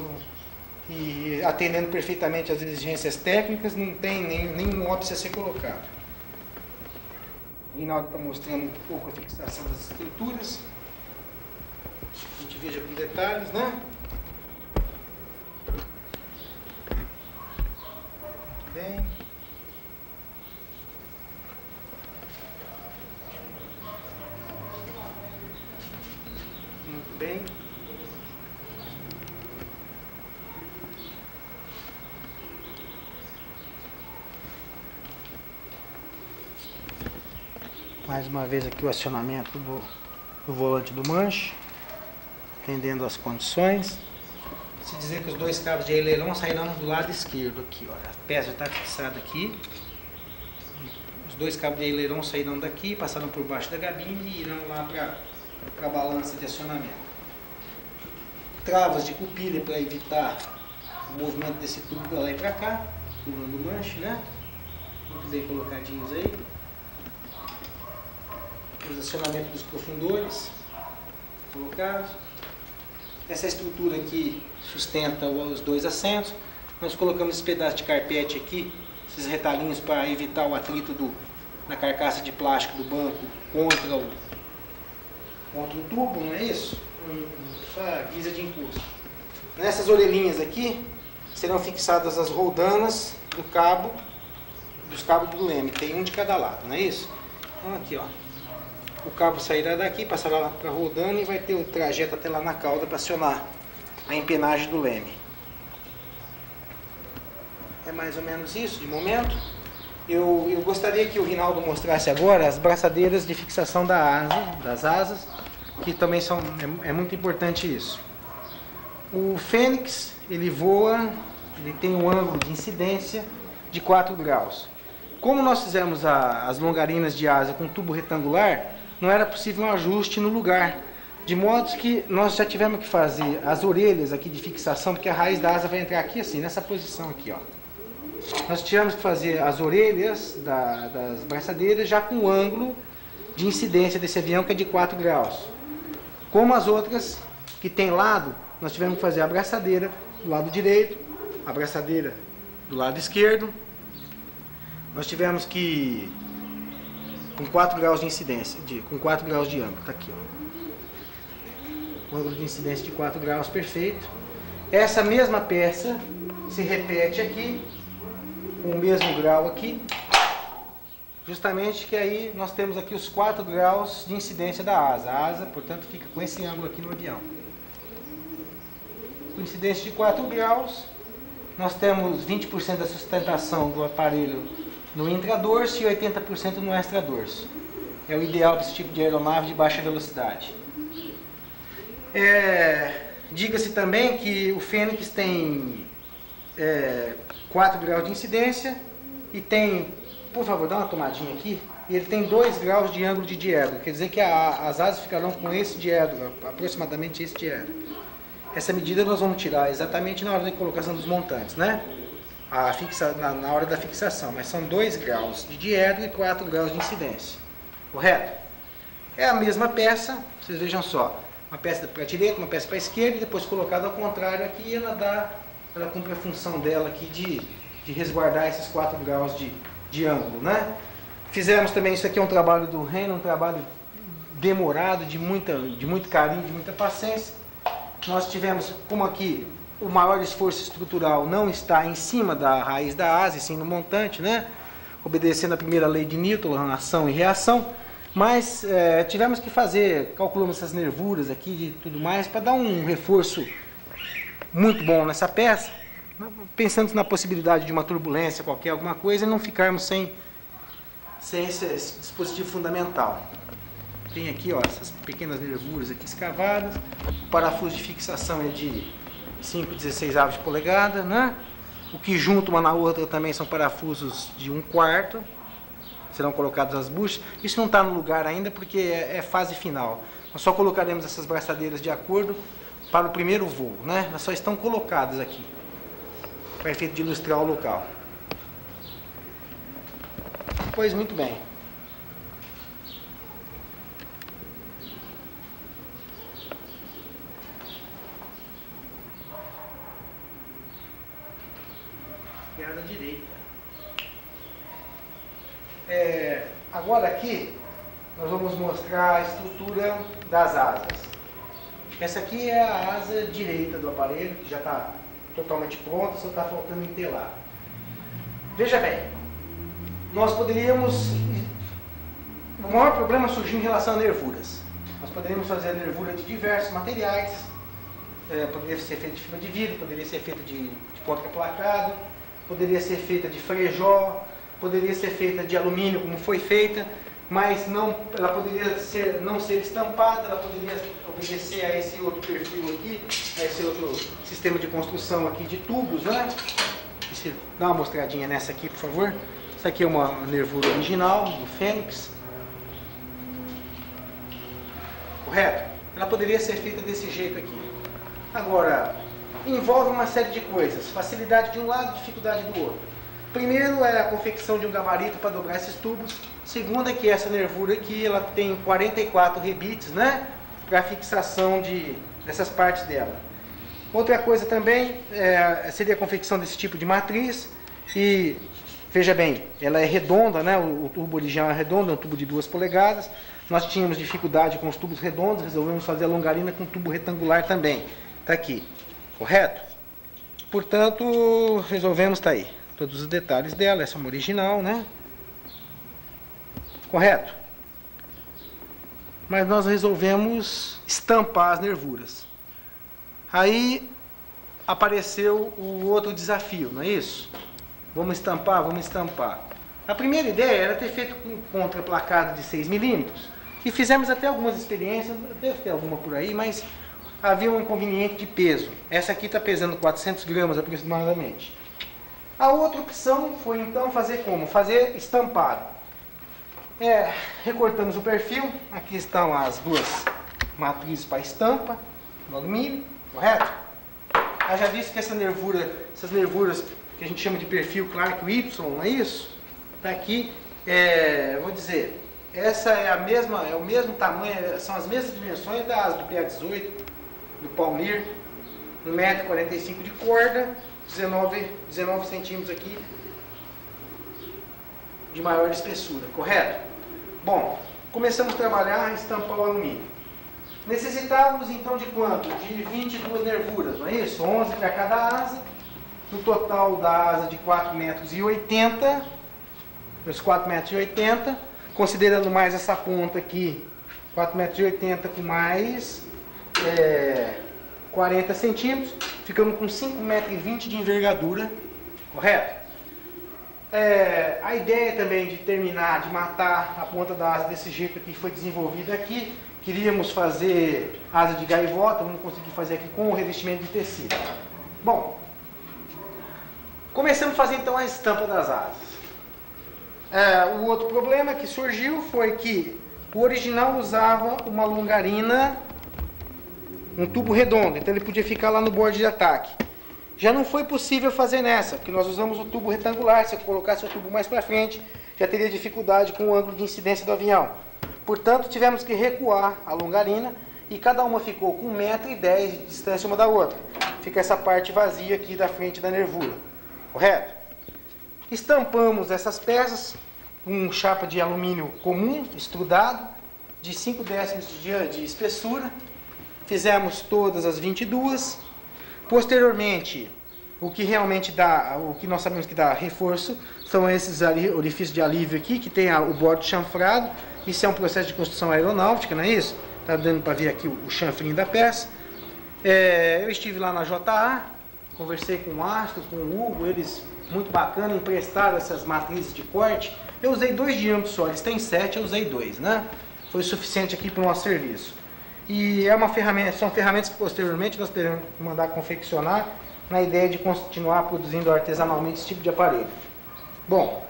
e atendendo perfeitamente às exigências técnicas, não tem nenhum óbice a ser colocado. O Rinaldo está mostrando um pouco a fixação das estruturas. A gente veja com detalhes, né? Muito bem. Muito bem. Mais uma vez aqui o acionamento do volante do manche, atendendo às condições. Se dizer que os dois cabos de aileron sairão do lado esquerdo aqui, ó. A peça já está fixada aqui. Os dois cabos de aileron sairão daqui, passaram por baixo da cabine e irão lá para a balança de acionamento. Travas de cupilha para evitar o movimento desse tubo para lá e para cá, pulando o manche, né? Muito bem colocadinhos aí. Os acionamentos dos profundores colocados. Essa estrutura aqui sustenta os dois assentos. Nós colocamos esse pedaço de carpete aqui, esses retalhinhos para evitar o atrito na carcaça de plástico do banco contra o tubo, não é isso? Essa guisa de impulso. Nessas orelhinhas aqui serão fixadas as roldanas dos cabos do leme. Tem um de cada lado, não é isso? Então aqui, ó. O cabo sairá daqui, passará para a roldana e vai ter o trajeto até lá na cauda para acionar a empenagem do leme. É mais ou menos isso de momento. Eu gostaria que o Rinaldo mostrasse agora as braçadeiras de fixação das asas, que também é muito importante isso. O Fênix, ele voa, ele tem um ângulo de incidência de 4 graus. Como nós fizemos as longarinas de asa com tubo retangular, não era possível um ajuste no lugar. De modo que nós já tivemos que fazer as orelhas aqui de fixação, porque a raiz da asa vai entrar aqui assim, nessa posição aqui, ó. Nós tivemos que fazer as orelhas das braçadeiras já com o ângulo de incidência desse avião, que é de 4 graus. Como as outras que tem lado, nós tivemos que fazer a braçadeira do lado direito, a braçadeira do lado esquerdo. Nós tivemos que com 4 graus de incidência, com 4 graus de ângulo, tá aqui, ó. O ângulo de incidência de 4 graus, perfeito. Essa mesma peça se repete aqui, com o mesmo grau aqui, justamente que aí nós temos aqui os 4 graus de incidência da asa. A asa, portanto, fica com esse ângulo aqui no avião. Com incidência de 4 graus, nós temos 20% da sustentação do aparelho no intradorso e 80% no extradorso. É o ideal para esse tipo de aeronave de baixa velocidade. Diga-se também que o Fênix tem 4 graus de incidência e tem, por favor, dá uma tomadinha aqui, e ele tem 2 graus de ângulo de diedro, quer dizer que as asas ficarão com esse diedro, aproximadamente esse diedro. Essa medida nós vamos tirar exatamente na hora da colocação dos montantes, né? Na hora da fixação, mas são 2 graus de diedro e 4 graus de incidência, correto? É a mesma peça, vocês vejam só. Uma peça para a direita, uma peça para a esquerda, e depois colocada ao contrário aqui, ela cumpre a função dela aqui de resguardar esses 4 graus de ângulo, né? Fizemos também, isso aqui é um trabalho do Reino, um trabalho demorado, de muito carinho, de muita paciência. Nós tivemos, como aqui, o maior esforço estrutural não está em cima da raiz da asa, e sim no montante, né? Obedecendo a primeira lei de Newton, ação e reação. Mas tivemos que calculamos essas nervuras aqui e tudo mais, para dar um reforço muito bom nessa peça, pensando na possibilidade de uma turbulência qualquer, alguma coisa, e não ficarmos sem esse dispositivo fundamental. Tem aqui, ó, essas pequenas nervuras aqui escavadas, o parafuso de fixação é de 5/16 de polegada, né? O que junto uma na outra também são parafusos de 1/4. Serão colocadas as buchas. Isso não está no lugar ainda porque é fase final. Nós só colocaremos essas braçadeiras de acordo para o primeiro voo, né? Elas só estão colocadas aqui, para efeito de ilustrar o local. Pois muito bem. Perna direita. Agora aqui nós vamos mostrar a estrutura das asas. Essa aqui é a asa direita do aparelho, que já está totalmente pronta, só está faltando entelar. Veja bem, nós poderíamos... O maior problema surgiu em relação a nervuras. Nós poderíamos fazer a nervura de diversos materiais, poderia ser feita de fibra de vidro, poderia ser feita de contraplacado, poderia ser feita de frejó, poderia ser feita de alumínio, como foi feita, mas ela poderia não ser estampada, ela poderia obedecer a esse outro perfil aqui, a esse outro sistema de construção aqui de tubos, né? Dá uma mostradinha nessa aqui, por favor. Essa aqui é uma nervura original do Fênix. Correto? Ela poderia ser feita desse jeito aqui. Agora, envolve uma série de coisas. Facilidade de um lado, dificuldade do outro. Primeiro é a confecção de um gabarito para dobrar esses tubos. Segundo é que essa nervura aqui, ela tem 44 rebites, né? Para fixação dessas partes dela. Outra coisa também seria a confecção desse tipo de matriz. E, veja bem, ela é redonda, né? O tubo original é redondo, é um tubo de 2 polegadas. Nós tínhamos dificuldade com os tubos redondos, resolvemos fazer a longarina com tubo retangular também. Está aqui, correto? Portanto, resolvemos, está aí. Todos os detalhes dela, essa é uma original, né? Correto? Mas nós resolvemos estampar as nervuras. Aí apareceu o outro desafio, não é isso? Vamos estampar, vamos estampar. A primeira ideia era ter feito com contraplacado de 6 milímetros. E fizemos até algumas experiências, deve ter alguma por aí, mas havia um inconveniente de peso. Essa aqui está pesando 400 gramas aproximadamente. A outra opção foi então fazer como? Fazer estampado. Recortamos o perfil, aqui estão as duas matrizes para estampa, no alumínio, correto? Já visto que essas nervuras que a gente chama de perfil Clark Y, não é isso? Está aqui, vou dizer, essa é o mesmo tamanho, são as mesmas dimensões das do PA18, do Palmir, 1,45 m de corda, 19 centímetros aqui de maior espessura, correto? Bom, começamos a trabalhar e estampar o alumínio. Necessitávamos então de quanto? De 22 nervuras, não é isso? 11 para cada asa, no total da asa de 4,80 m, os 4,80 m, considerando mais essa ponta aqui, 4,80 m com mais 40 centímetros, ficamos com 5,20 m de envergadura, correto? A ideia também de terminar, de matar a ponta da asa desse jeito aqui foi desenvolvida aqui. Queríamos fazer asa de gaivota, vamos conseguir fazer aqui com o revestimento de tecido. Bom, começamos a fazer então a estampa das asas. O outro problema que surgiu foi que o original usava uma longarina, um tubo redondo, então ele podia ficar lá no borde de ataque. Já não foi possível fazer nessa, porque nós usamos o tubo retangular. Se eu colocasse o tubo mais para frente, já teria dificuldade com o ângulo de incidência do avião. Portanto, tivemos que recuar a longarina e cada uma ficou com 1,10 m de distância uma da outra. Fica essa parte vazia aqui da frente da nervura, correto? Estampamos essas peças com chapa de alumínio comum, extrudado, de 0,5 de espessura. Fizemos todas as 22. Posteriormente, o que realmente dá, o que nós sabemos que dá reforço, são esses orifícios de alívio aqui, que tem o bordo chanfrado. Isso é um processo de construção aeronáutica, não é isso? Está dando para ver aqui o chanfrinho da peça. Eu estive lá na JA, conversei com o Astro, com o Hugo, eles, muito bacana, emprestaram essas matrizes de corte. Eu usei 2 diâmetros só, eles têm 7, eu usei 2, né? Foi suficiente aqui para o nosso serviço. E são ferramentas que posteriormente nós teremos que mandar confeccionar na ideia de continuar produzindo artesanalmente esse tipo de aparelho. Bom,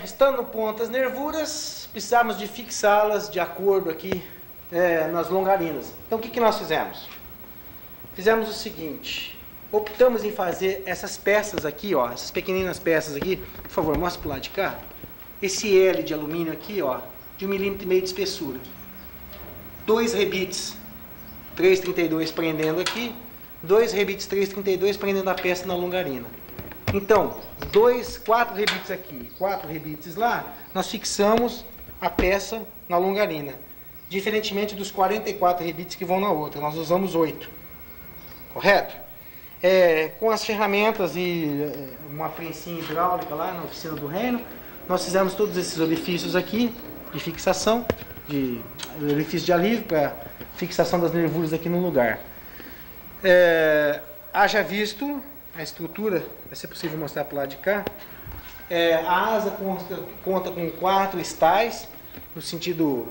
estando pontas nervuras, precisamos de fixá-las de acordo aqui nas longarinas. Então o que nós fizemos? Fizemos o seguinte, optamos em fazer essas peças aqui, ó, essas pequeninas peças aqui, por favor, mostra para o lado de cá. Esse L de alumínio aqui, ó, de 1,5 mm de espessura. 2 rebites 3,32 prendendo aqui, 2 rebites 3,32 prendendo a peça na longarina. Então, 4 rebites aqui, 4 rebites lá, nós fixamos a peça na longarina. Diferentemente dos 44 rebites que vão na outra, nós usamos 8. Correto? Com as ferramentas e uma prensinha hidráulica lá na oficina do Reino, nós fizemos todos esses orifícios aqui de fixação, de orifício de alívio para fixação das nervuras aqui no lugar. Haja visto a estrutura, vai ser possível mostrar para o lado de cá. A asa conta com 4 estais no sentido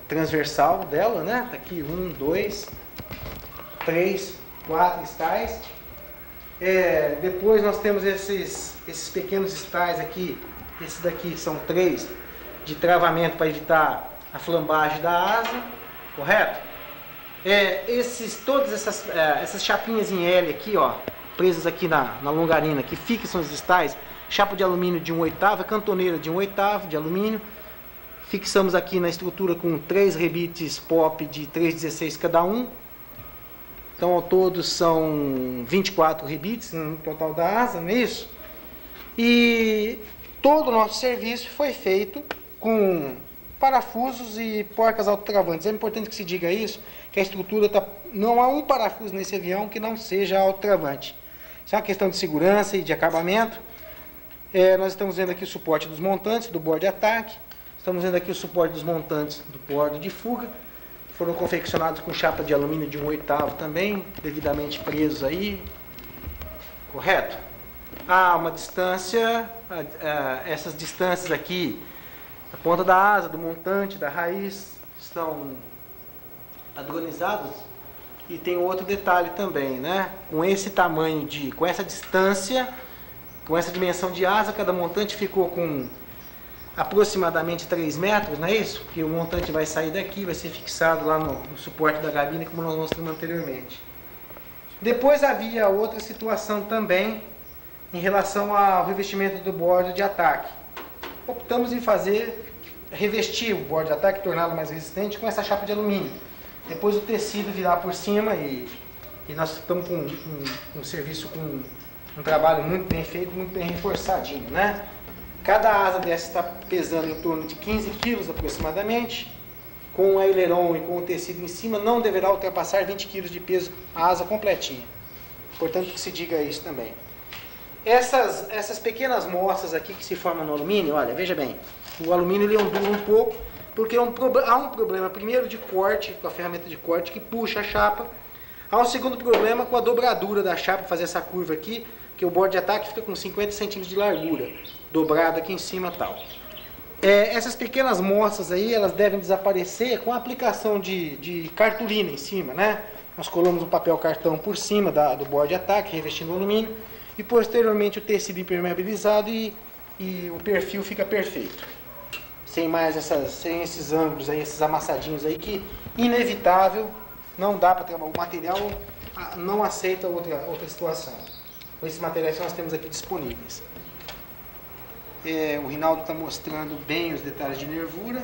transversal dela, né? Tá aqui 1, 2, 3, 4 estais. Depois nós temos esses pequenos estais aqui. Esses daqui são 3 de travamento para evitar a flambagem da asa, correto? Todas essas chapinhas em L aqui, ó, presas aqui na longarina, que fixam os estais, chapa de alumínio de 1/8, cantoneira de 1/8 de alumínio. Fixamos aqui na estrutura com 3 rebites pop de 3,16 cada um. Então, ao todo são 24 rebites no total da asa, não é isso? E todo o nosso serviço foi feito com parafusos e porcas autotravantes. É importante que se diga isso, que a estrutura não há um parafuso nesse avião que não seja autotravante. Isso é uma questão de segurança e de acabamento. Nós estamos vendo aqui o suporte dos montantes do bordo de ataque. Estamos vendo aqui o suporte dos montantes do bordo de fuga. Foram confeccionados com chapa de alumínio de 1/8 também, devidamente presos aí. Correto? Há uma distância, essas distâncias aqui, a ponta da asa, do montante, da raiz, estão padronizados. E tem outro detalhe também, né? Com esse tamanho com essa distância, com essa dimensão de asa, cada montante ficou com aproximadamente 3 metros, não é isso? Porque o montante vai sair daqui, vai ser fixado lá no suporte da gabine, como nós mostramos anteriormente. Depois havia outra situação também em relação ao revestimento do borde de ataque. Optamos em revestir o borde de ataque, torná-lo mais resistente com essa chapa de alumínio. Depois o tecido virar por cima e nós estamos com um serviço com um trabalho muito bem feito, muito bem reforçadinho, né? Cada asa dessa está pesando em torno de 15 kg aproximadamente. Com o aileron e com o tecido em cima, não deverá ultrapassar 20 kg de peso a asa completinha. Importante que se diga isso também. Essas pequenas mostras aqui que se formam no alumínio, olha, veja bem, o alumínio ele ondula um pouco, porque há um problema primeiro de corte, com a ferramenta de corte que puxa a chapa. Há um segundo problema com a dobradura da chapa, fazer essa curva aqui, que o borde de ataque fica com 50 centímetros de largura, dobrado aqui em cima e tal. Essas pequenas mostras aí, elas devem desaparecer com a aplicação de cartolina em cima, né? Nós colamos um papel cartão por cima do borde de ataque, revestindo o alumínio, e posteriormente o tecido impermeabilizado e o perfil fica perfeito. Sem esses ângulos aí, esses amassadinhos aí, que inevitável, não dá para trabalhar. O material não aceita outra situação. Com esses materiais que nós temos aqui disponíveis. O Rinaldo está mostrando bem os detalhes de nervura.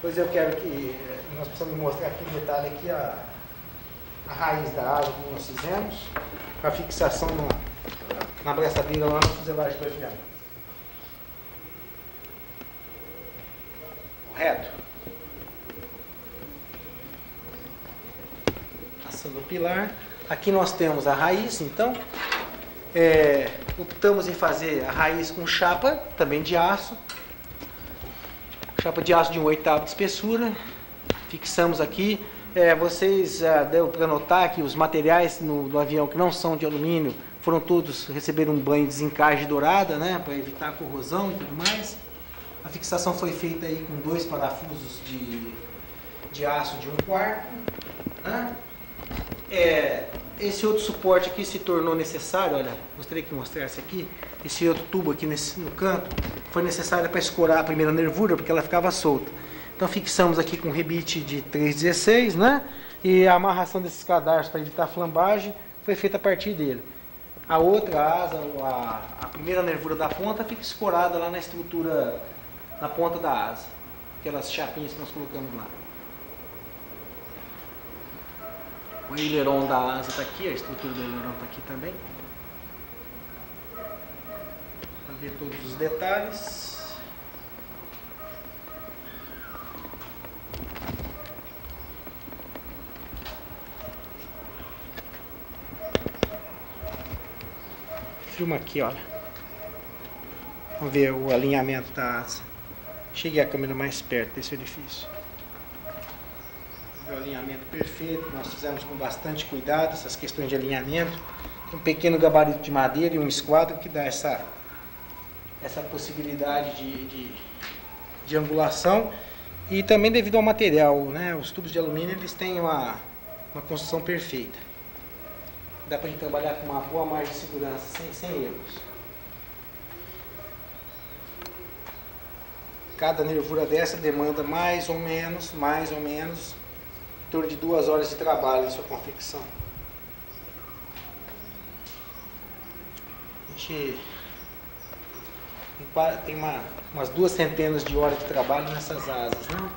Pois eu quero que nós precisamos mostrar aqui um detalhe aqui, a raiz da asa que nós fizemos, com a fixação na braçadeira lá na fuselagem do avião. Correto? Passando o pilar. Aqui nós temos a raiz, então. Optamos em fazer a raiz com chapa, também de aço. Chapa de aço de 1/8 de espessura. Fixamos aqui. Vocês deu para notar que os materiais do avião que não são de alumínio receberam um banho de desencagem dourada, né, para evitar a corrosão e tudo mais. A fixação foi feita aí com 2 parafusos de aço de 1/4. Né? Esse outro suporte aqui se tornou necessário, olha, gostaria que mostrasse aqui, esse outro tubo aqui no canto, foi necessário para escorar a primeira nervura, porque ela ficava solta. Então fixamos aqui com rebite de 3,16, né? E a amarração desses cadarços para evitar flambagem foi feita a partir dele. A outra asa, a primeira nervura da ponta, fica escorada lá na estrutura, na ponta da asa. Aquelas chapinhas que nós colocamos lá. O aileron da asa está aqui, a estrutura do aileron está aqui também. Para ver todos os detalhes. Filma aqui, olha. Vamos ver o alinhamento da asa. Cheguei a câmera mais perto desse edifício. O alinhamento perfeito, nós fizemos com bastante cuidado essas questões de alinhamento. Um pequeno gabarito de madeira e um esquadro que dá essa possibilidade de angulação. E também devido ao material, né? Os tubos de alumínio eles têm uma construção perfeita. Dá para a gente trabalhar com uma boa margem de segurança, sem erros. Cada nervura dessa demanda mais ou menos, em torno de 2 horas de trabalho em sua confecção. A gente tem umas 2 centenas de horas de trabalho nessas asas, né?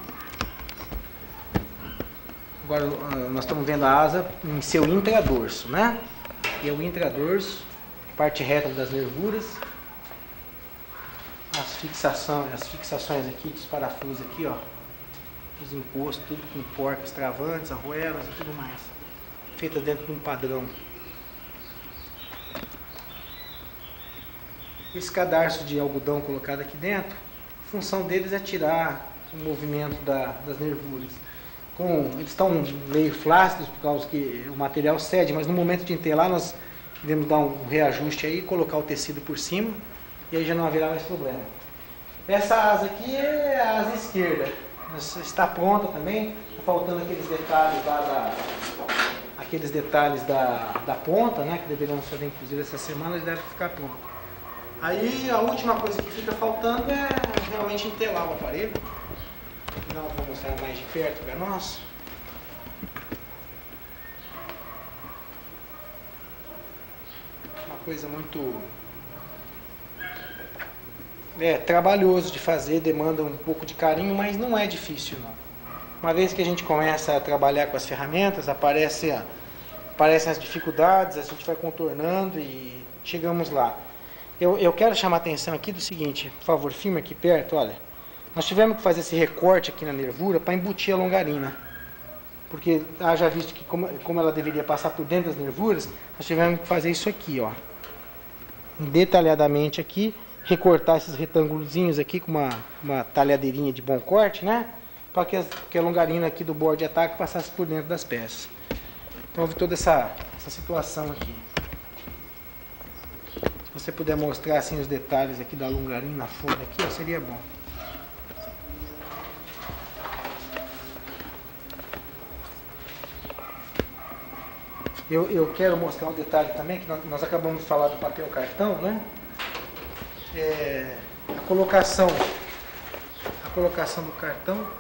Agora nós estamos vendo a asa em seu intradorso, né? E é o intradorso, parte reta das nervuras. As fixações aqui, dos parafusos aqui, ó. Os encostos, tudo com porcos travantes, arruelas e tudo mais. Feita dentro de um padrão. Esse cadarço de algodão colocado aqui dentro, a função deles é tirar o movimento das nervuras. Eles estão meio flácidos por causa que o material cede, mas no momento de entelar nós iremos dar um reajuste aí, colocar o tecido por cima e aí já não haverá mais problema. Essa asa aqui é a asa esquerda, está pronta também, faltando aqueles detalhes da ponta, né, que deveriam ser inclusive essa semana, eles devem ficar prontos. Aí a última coisa que fica faltando é realmente entelar o aparelho. Não, vou mostrar mais de perto para nós. Uma coisa muito trabalhoso de fazer, demanda um pouco de carinho, mas não é difícil não. Uma vez que a gente começa a trabalhar com as ferramentas, aparecem as dificuldades, a gente vai contornando e chegamos lá. Eu quero chamar a atenção aqui do seguinte, por favor, filma aqui perto, olha. Nós tivemos que fazer esse recorte aqui na nervura para embutir a longarina. Porque, já visto que como ela deveria passar por dentro das nervuras, nós tivemos que fazer isso aqui, ó. Detalhadamente aqui, recortar esses retângulozinhos aqui com uma talhadeirinha de bom corte, né? Para que a longarina aqui do borde de ataque passasse por dentro das peças. Então houve toda essa situação aqui. Se você puder mostrar assim os detalhes aqui da longarina fora aqui, ó, seria bom. Eu quero mostrar um detalhe também, que nós acabamos de falar do papel cartão, né? A colocação do cartão.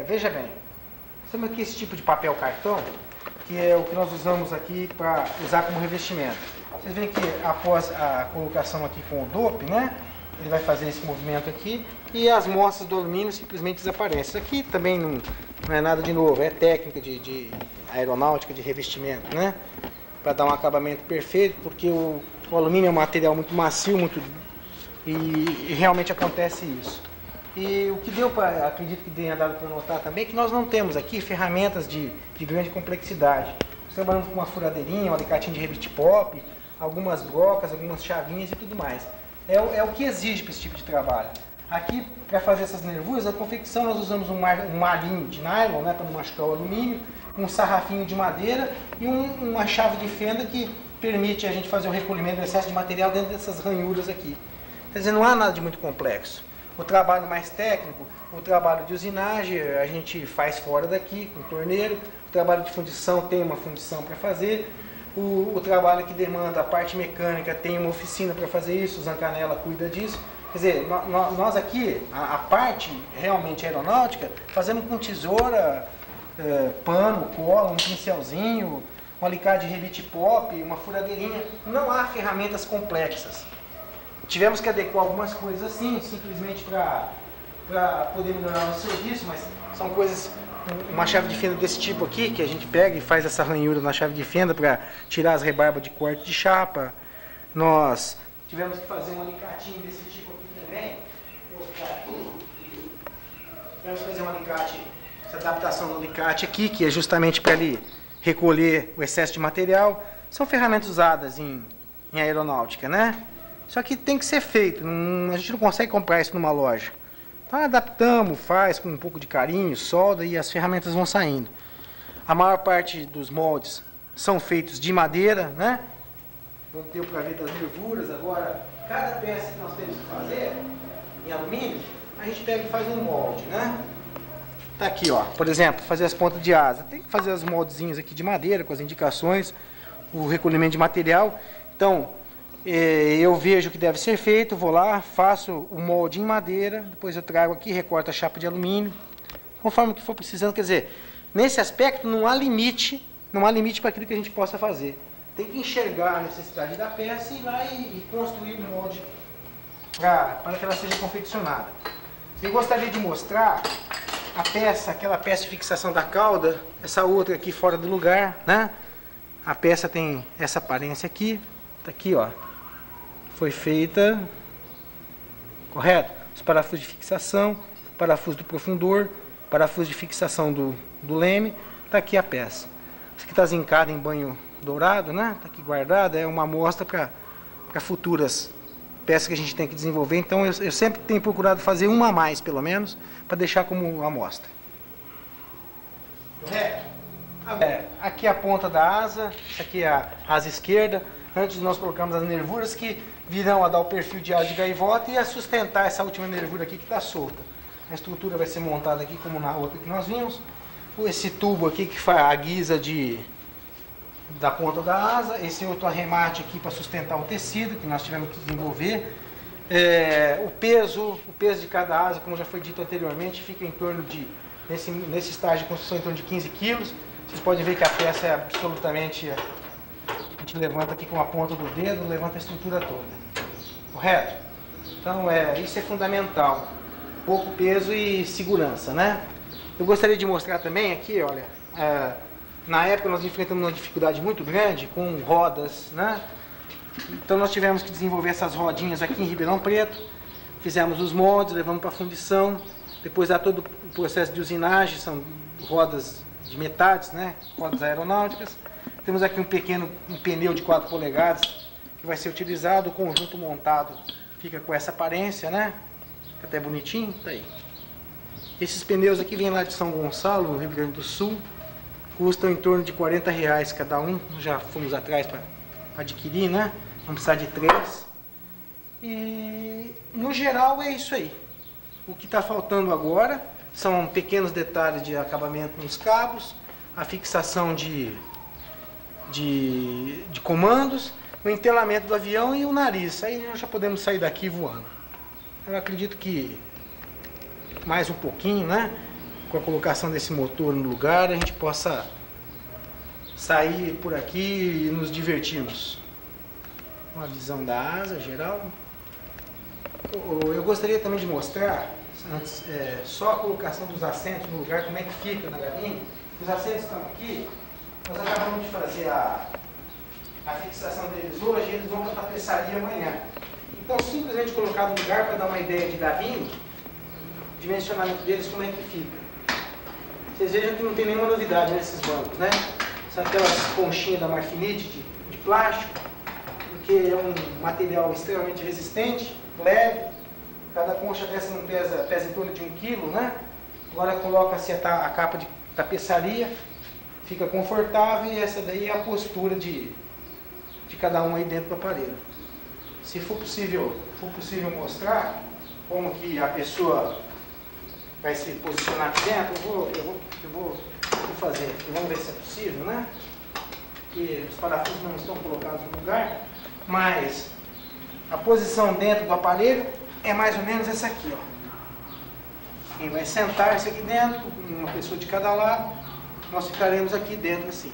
Veja bem, temos aqui esse tipo de papel cartão, que é o que nós usamos aqui para usar como revestimento. Vocês veem que após a colocação aqui com o dope, né, ele vai fazer esse movimento aqui e as mostras do alumínio simplesmente desaparecem. Isso aqui também não é nada de novo, é técnica de aeronáutica, de revestimento, né, para dar um acabamento perfeito, porque o alumínio é um material muito macio, e realmente acontece isso. E o que deu para, acredito que tenha dado para notar também, é que nós não temos aqui ferramentas de grande complexidade. Nós trabalhamos com uma furadeirinha, um alicatinho de rebite pop, algumas brocas, algumas chavinhas e tudo mais. É o que exige para esse tipo de trabalho. Aqui, para fazer essas nervuras, a confecção nós usamos um malinho de nylon, né, para não machucar o alumínio, um sarrafinho de madeira e uma chave de fenda que permite a gente fazer o recolhimento do excesso de material dentro dessas ranhuras aqui. Quer dizer, não há nada de muito complexo. O trabalho mais técnico, o trabalho de usinagem, a gente faz fora daqui, com torneiro. O trabalho de fundição, tem uma fundição para fazer. O trabalho que demanda a parte mecânica, tem uma oficina para fazer isso, o Zancanella cuida disso. Quer dizer, nós aqui, a parte realmente aeronáutica, fazemos com tesoura, pano, cola, um pincelzinho, um alicate de rebite pop, uma furadeirinha. Não há ferramentas complexas. Tivemos que adequar algumas coisas assim, simplesmente para poder melhorar o serviço, mas são coisas, uma chave de fenda desse tipo aqui, que a gente pega e faz essa ranhura na chave de fenda para tirar as rebarbas de corte de chapa. Nós tivemos que fazer um alicatinho desse tipo aqui também. Tivemos que fazer um alicate, essa adaptação do alicate aqui, que é justamente para ele recolher o excesso de material. São ferramentas usadas em aeronáutica, né? Só que tem que ser feito, a gente não consegue comprar isso numa loja. Então adaptamos, faz com um pouco de carinho, solda e as ferramentas vão saindo. A maior parte dos moldes são feitos de madeira, né? Vamos ter o para ver das nervuras. Agora, cada peça que nós temos que fazer em alumínio, a gente pega e faz um molde, né? Tá aqui, ó, por exemplo, fazer as pontas de asa. Tem que fazer os moldezinhos aqui de madeira, com as indicações, o recolhimento de material. Então, eu vejo o que deve ser feito, vou lá, faço o molde em madeira, depois eu trago aqui, recorto a chapa de alumínio, conforme o que for precisando. Quer dizer, nesse aspecto não há limite para aquilo que a gente possa fazer. Tem que enxergar a necessidade da peça e ir lá e construir o molde para que ela seja confeccionada. Eu gostaria de mostrar a peça, aquela peça de fixação da cauda, essa outra aqui fora do lugar, né? A peça tem essa aparência aqui, tá aqui, ó. Foi feita, correto? Os parafusos de fixação, parafuso do profundor, parafuso de fixação do leme, tá aqui a peça. Isso aqui está zincado em banho dourado, né? Tá aqui guardada, é uma amostra para futuras peça que a gente tem que desenvolver, então eu sempre tenho procurado fazer uma a mais, pelo menos, para deixar como amostra. Correto? Aqui é a ponta da asa, essa aqui é a asa esquerda. Antes nós colocamos as nervuras que virão a dar o perfil de asa de gaivota e a sustentar essa última nervura aqui que está solta. A estrutura vai ser montada aqui como na outra que nós vimos. Esse tubo aqui que faz a guisa da ponta da asa, esse outro arremate aqui para sustentar o tecido que nós tivemos que desenvolver. O peso de cada asa, como já foi dito anteriormente, fica em torno de, nesse estágio de construção, em torno de 15 quilos. Vocês podem ver que a peça é absolutamente, a gente levanta aqui com a ponta do dedo, levanta a estrutura toda. Correto? Então isso é fundamental. Pouco peso e segurança, né? Eu gostaria de mostrar também aqui, olha, na época nós enfrentamos uma dificuldade muito grande com rodas, né? Então nós tivemos que desenvolver essas rodinhas aqui em Ribeirão Preto, fizemos os moldes, levamos para fundição, depois há todo o processo de usinagem, são rodas de metades, né? Rodas aeronáuticas. Temos aqui um pneu de 4 polegadas que vai ser utilizado, o conjunto montado fica com essa aparência, né? Fica até bonitinho, tá aí. Esses pneus aqui vêm lá de São Gonçalo, no Rio Grande do Sul, custam em torno de R$40 cada um, já fomos atrás para adquirir, né? Vamos precisar de 3. E no geral é isso aí. O que está faltando agora são pequenos detalhes de acabamento nos cabos, a fixação de comandos, o entelamento do avião e o nariz. Aí nós já podemos sair daqui voando. Eu acredito que mais um pouquinho, né? Com a colocação desse motor no lugar, a gente possa sair por aqui e nos divertirmos. Uma visão da asa geral. Eu gostaria também de mostrar antes, só a colocação dos assentos no lugar, como é que fica na gabine. Os assentos estão aqui, nós acabamos de fazer a fixação deles hoje e eles vão para a tapeçaria amanhã. Então, simplesmente colocar no lugar para dar uma ideia de gabine, dimensionamento deles, como é que fica. Vocês vejam que não tem nenhuma novidade nesses bancos, né? São aquelas conchinhas da Marfinite de plástico, porque é um material extremamente resistente, leve. Cada concha dessa não pesa em torno de 1 kg, né? Agora coloca-se a capa de tapeçaria, fica confortável e essa daí é a postura de cada um aí dentro do aparelho. Se for possível mostrar como que a pessoa vai se posicionar aqui dentro, eu vou fazer. Vamos ver se é possível, né? E os parafusos não estão colocados no lugar, mas a posição dentro do aparelho é mais ou menos essa aqui, ó. Quem vai sentar-se aqui dentro, uma pessoa de cada lado, nós ficaremos aqui dentro assim.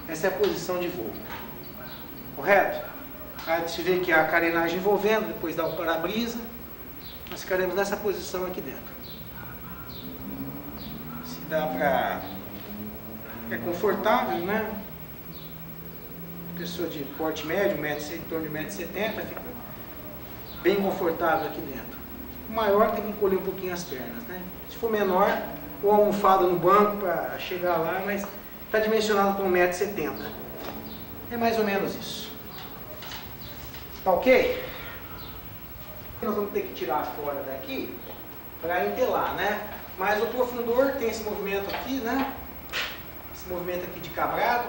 Essa é a posição de voo. Correto? Aí se vê que a carenagem envolvendo, depois dá o para-brisa, nós ficaremos nessa posição aqui dentro. Se dá para... é confortável, né? Pessoa de porte médio, em torno de 1,70 m, fica bem confortável aqui dentro. O maior tem que encolher um pouquinho as pernas, né? Se for menor, ou almofada no banco para chegar lá, mas está dimensionado para 1,70 m. É mais ou menos isso. Tá ok? Nós vamos ter que tirar fora daqui para entelar, né? Mas o profundor tem esse movimento aqui, né? Esse movimento aqui de cabrado.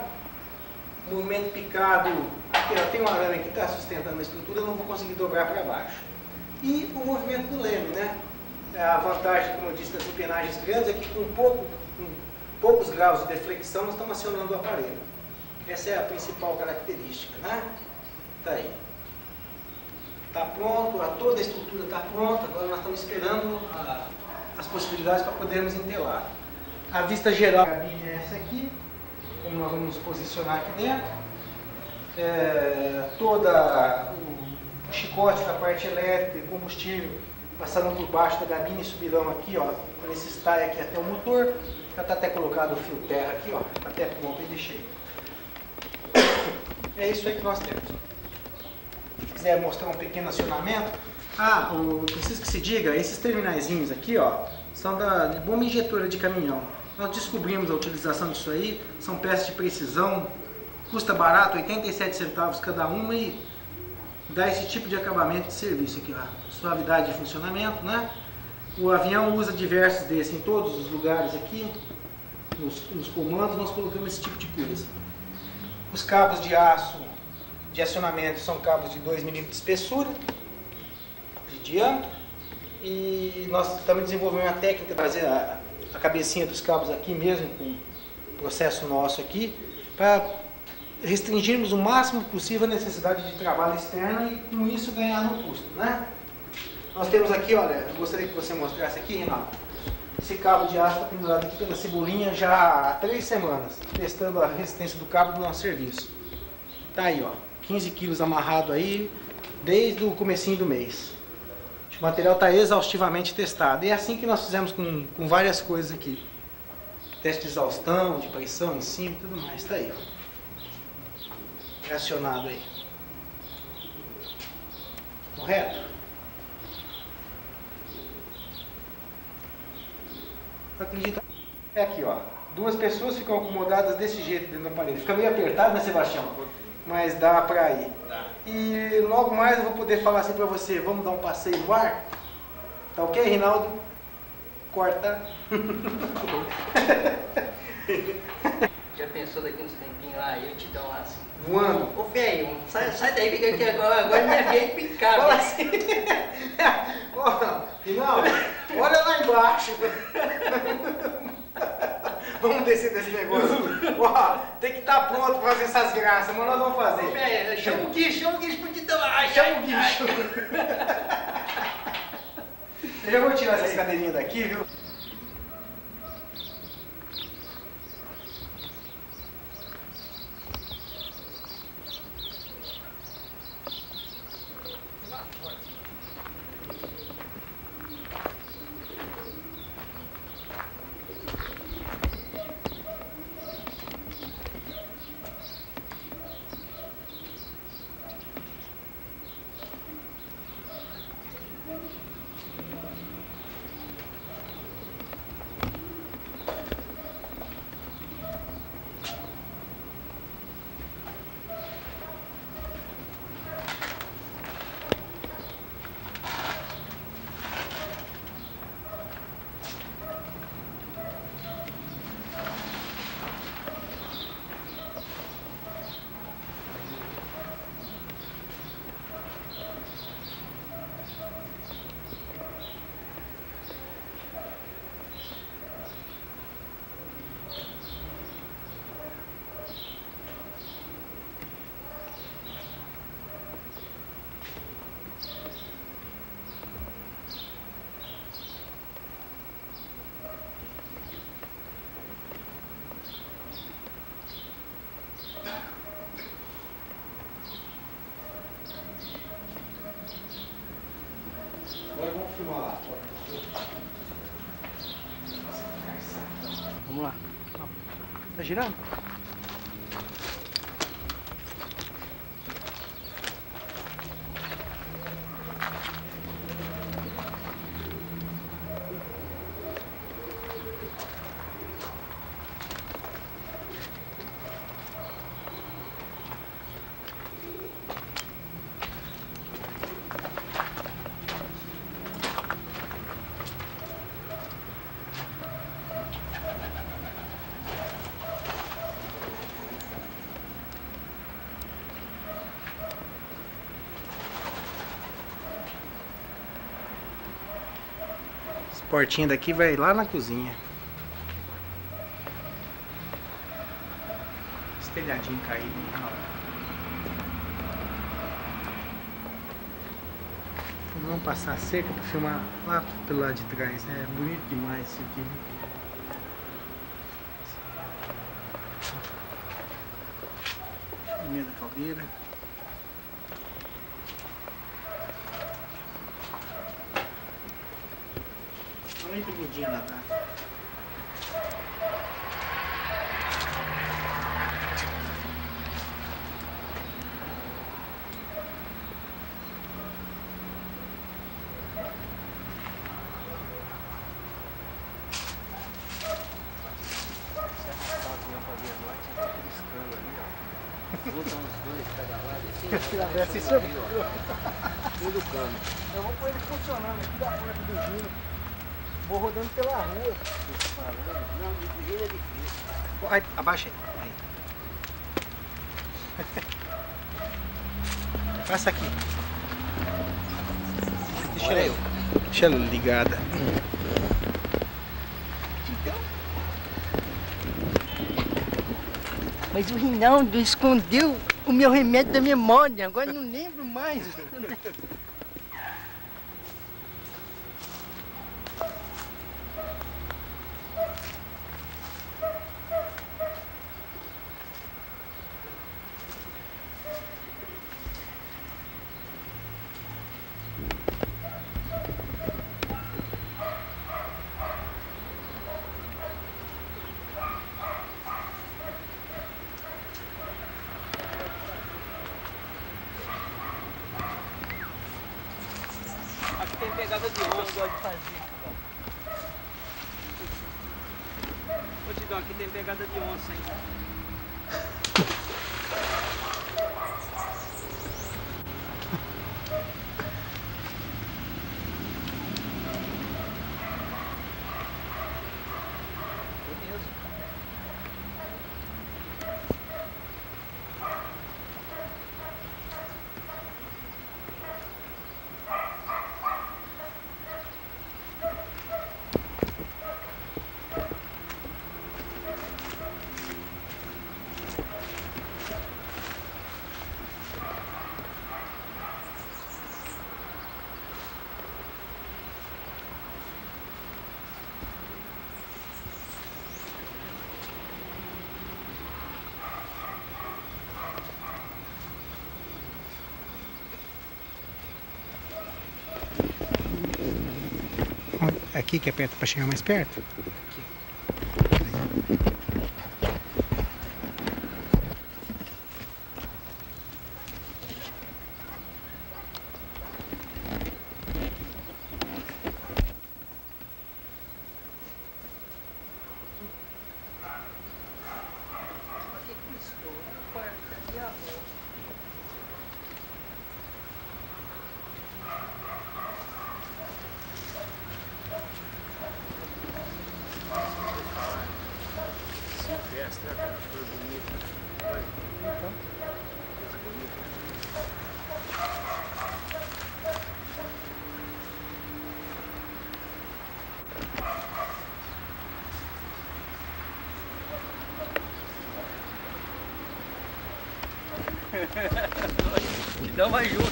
O movimento picado, aqui, ó, tem um arame que está sustentando a estrutura, eu não vou conseguir dobrar para baixo. E o movimento do leme, né? A vantagem, como eu disse, das empenagens grandes é que com poucos graus de deflexão nós estamos acionando o aparelho. Essa é a principal característica, né? Tá aí. Está pronto, toda a estrutura está pronta, agora nós estamos esperando as possibilidades para podermos entelar. A vista geral da cabine é essa aqui, como nós vamos nos posicionar aqui dentro. Toda o chicote da parte elétrica e combustível passarão por baixo da cabine e subirão aqui, ó, por esse style aqui até o motor. Já está até colocado o fio terra aqui, ó, até pronto e deixei. É isso aí que nós temos. Se quiser mostrar um pequeno acionamento, preciso que se diga, esses terminaizinhos aqui, ó, são de bomba injetora de caminhão. Nós descobrimos a utilização disso aí, são peças de precisão, custa barato, 87 centavos cada uma e dá esse tipo de acabamento de serviço aqui, ó. Suavidade de funcionamento, né? O avião usa diversos desses em todos os lugares aqui. Nos comandos nós colocamos esse tipo de coisa. Os cabos de aço de acionamento são cabos de 2 mm de espessura, de diâmetro. E nós também desenvolvemos uma técnica de fazer a cabecinha dos cabos aqui mesmo, com o processo nosso aqui, para restringirmos o máximo possível a necessidade de trabalho externo e com isso ganhar no custo, né? Nós temos aqui, olha, eu gostaria que você mostrasse aqui, Renato. Esse cabo de aço está pendurado aqui pela Cebolinha já há 3 semanas, testando a resistência do cabo do nosso serviço. Tá aí, ó, 15 quilos amarrado aí desde o comecinho do mês. O material está exaustivamente testado. E é assim que nós fizemos com várias coisas aqui. Teste de exaustão, de pressão em cima e tudo mais. Está aí, ó. Acionado aí. Correto? Acredita? É aqui, ó. 2 pessoas ficam acomodadas desse jeito dentro do aparelho. Fica meio apertado, né, Sebastião? Mas dá pra ir. E logo mais eu vou poder falar assim pra você, vamos dar um passeio no ar? Tá ok, Rinaldo? Corta. Já pensou daqui uns tempinhos lá, eu te dou lá assim. Voando. Ô velho, sai daí, fica aqui agora minha vez de picar. Fala assim. Rinaldo, olha lá embaixo. Vamos descer desse negócio. Ó, tem que estar pronto para fazer essas graças, mas nós vamos fazer. Ô velho, chama o guicho pra te dar lá. Chama o guicho. Eu já vou tirar essas cadeirinhas daqui, viu? Agora vamos filmar lá fora. Vamos lá. Tá girando? Essa portinha daqui vai lá na cozinha. Esse telhadinho caído. Vamos passar a cerca para filmar lá pelo lado de trás. É bonito demais isso aqui. Primeira caldeira. Olha que bonitinha lá, tá? Junta uns dois cada lado assim. Assim, sobre Tudo cano. eu vou pôr ele funcionando aqui da porta do giro. Vou rodando pela rua. Não, de giro é difícil. Ai, abaixa aí. Passa aqui. Deixa ela ligada. Mas o Rinaldo escondeu o meu remédio da memória, agora não lembro mais. Aqui tem pegada de onça, eu gosto de fazer. Ô Tidão, aqui tem pegada de onça, hein? Aqui que aperta para chegar mais perto? Tidão vai junto.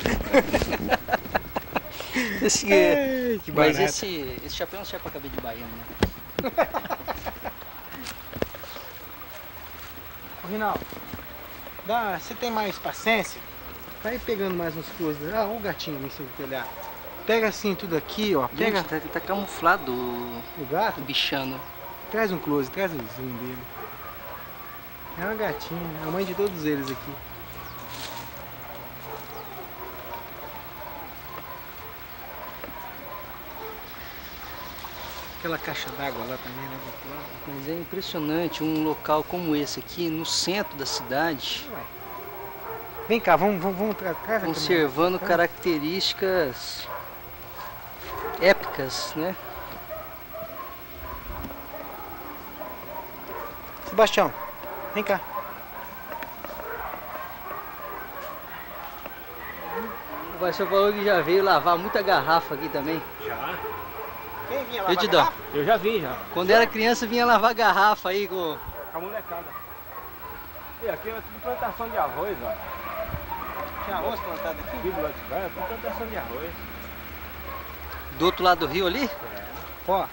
Mas esse chapéu não serve pra cabelo de baiano, né? Ô, Rinaldo, você tem mais paciência? Vai pegando mais umas coisas. Ah, o gatinho ali em cima do telhado. Pega assim tudo aqui, ó. Pega. Gente, tá camuflado O gato? o bichano. Traz um close, traz o zoom dele. É uma gatinha, a mãe de todos eles aqui. Aquela caixa d'água lá também, né? Do outro lado. Mas é impressionante um local como esse aqui, no centro da cidade, Ué. Vem cá, vamos traz a conservando câmera. características épicas, né? Sebastião, vem cá. O Baixão falou que já veio lavar muita garrafa aqui também. Já? Quem vinha Eu te dou. Eu já vi já. Quando era criança vinha lavar garrafa aí com... A molecada. E aqui é tudo plantação de arroz, ó. Tinha arroz plantado aqui? Aqui do lado de cá é tudo plantação de arroz. Do outro lado do rio ali? Ó,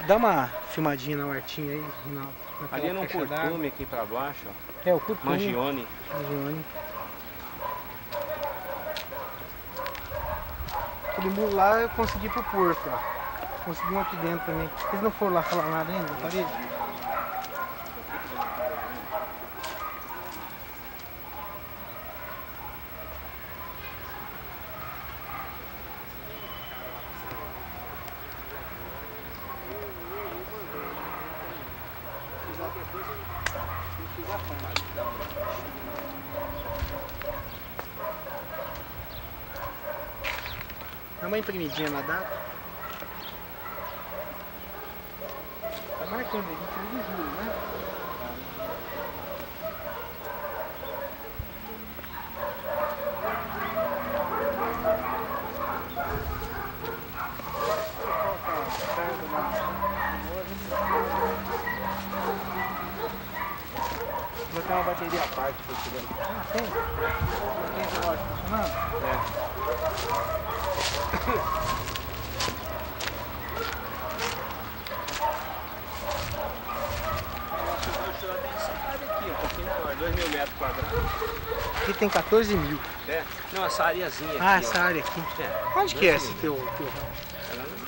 dá uma filmadinha na hortinha aí, Rinaldo. Ali é num curtume aqui pra baixo, ó. É, o curtume. Mangione. Mangione. Aquele muro lá eu consegui pro porco, ó. Consegui um aqui dentro também. Eles não foram lá falar nada ainda, na parede? qualquer coisa, eu fiz a fama. Dá uma imprimidinha na data. Tá marcando aí, 23 de julho, né? Vou botar uma bateria à parte pra você ver. Ah, tem? Tem esse relógio funcionando? Aqui, um pouquinho maior, 2.000 metros quadrados. Aqui tem 14 mil. É? Não, essa areazinha aqui. Ah, essa área aqui. É. Onde que é esse teu rancho? Ela não...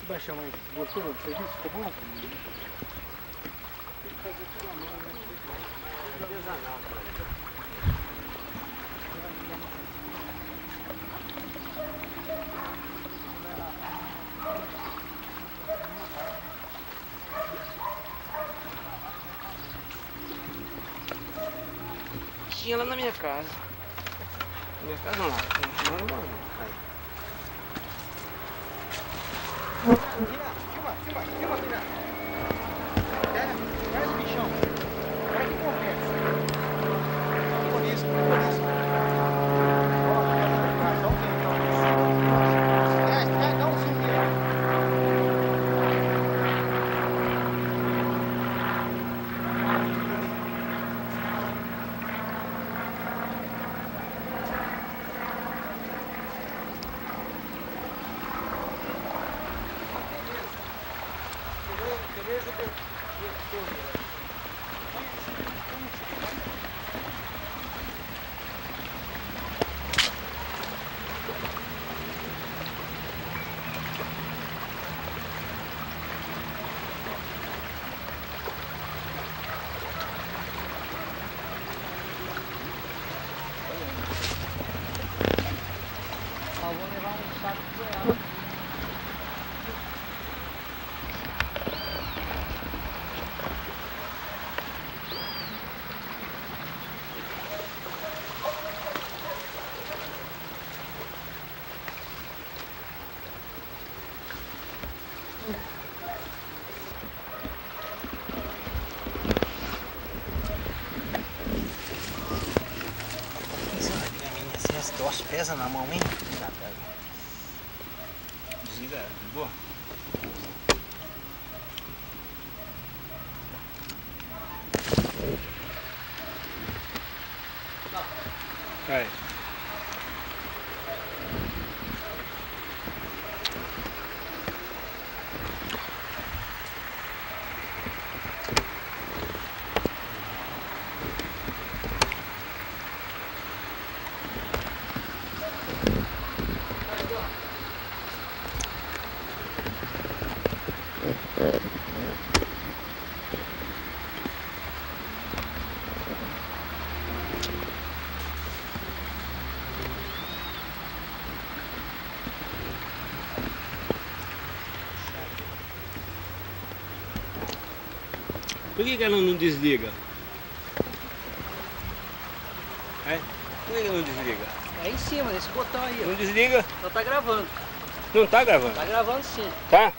Baixar mais. Gostou do serviço? Ficou bom? Tem que fazer tudo à mão, né? Artesanal, cara. Tinha lá na minha casa. Na minha casa não, lá. Não. Filma, filha. Pega, traz o bichão. Vai que conversa. Por isso. Ó, dá um tempo. Dá um zoom nele. Beleza? Vou levar um saco de goiaba. Esse troço pesa na mão, hein? Desliga, desligou? Aí. Por que ela não desliga? É? Por que ela não desliga? É em cima, nesse botão aí, ó. Não desliga? Só tá gravando. Não tá gravando? Tá gravando sim. Tá?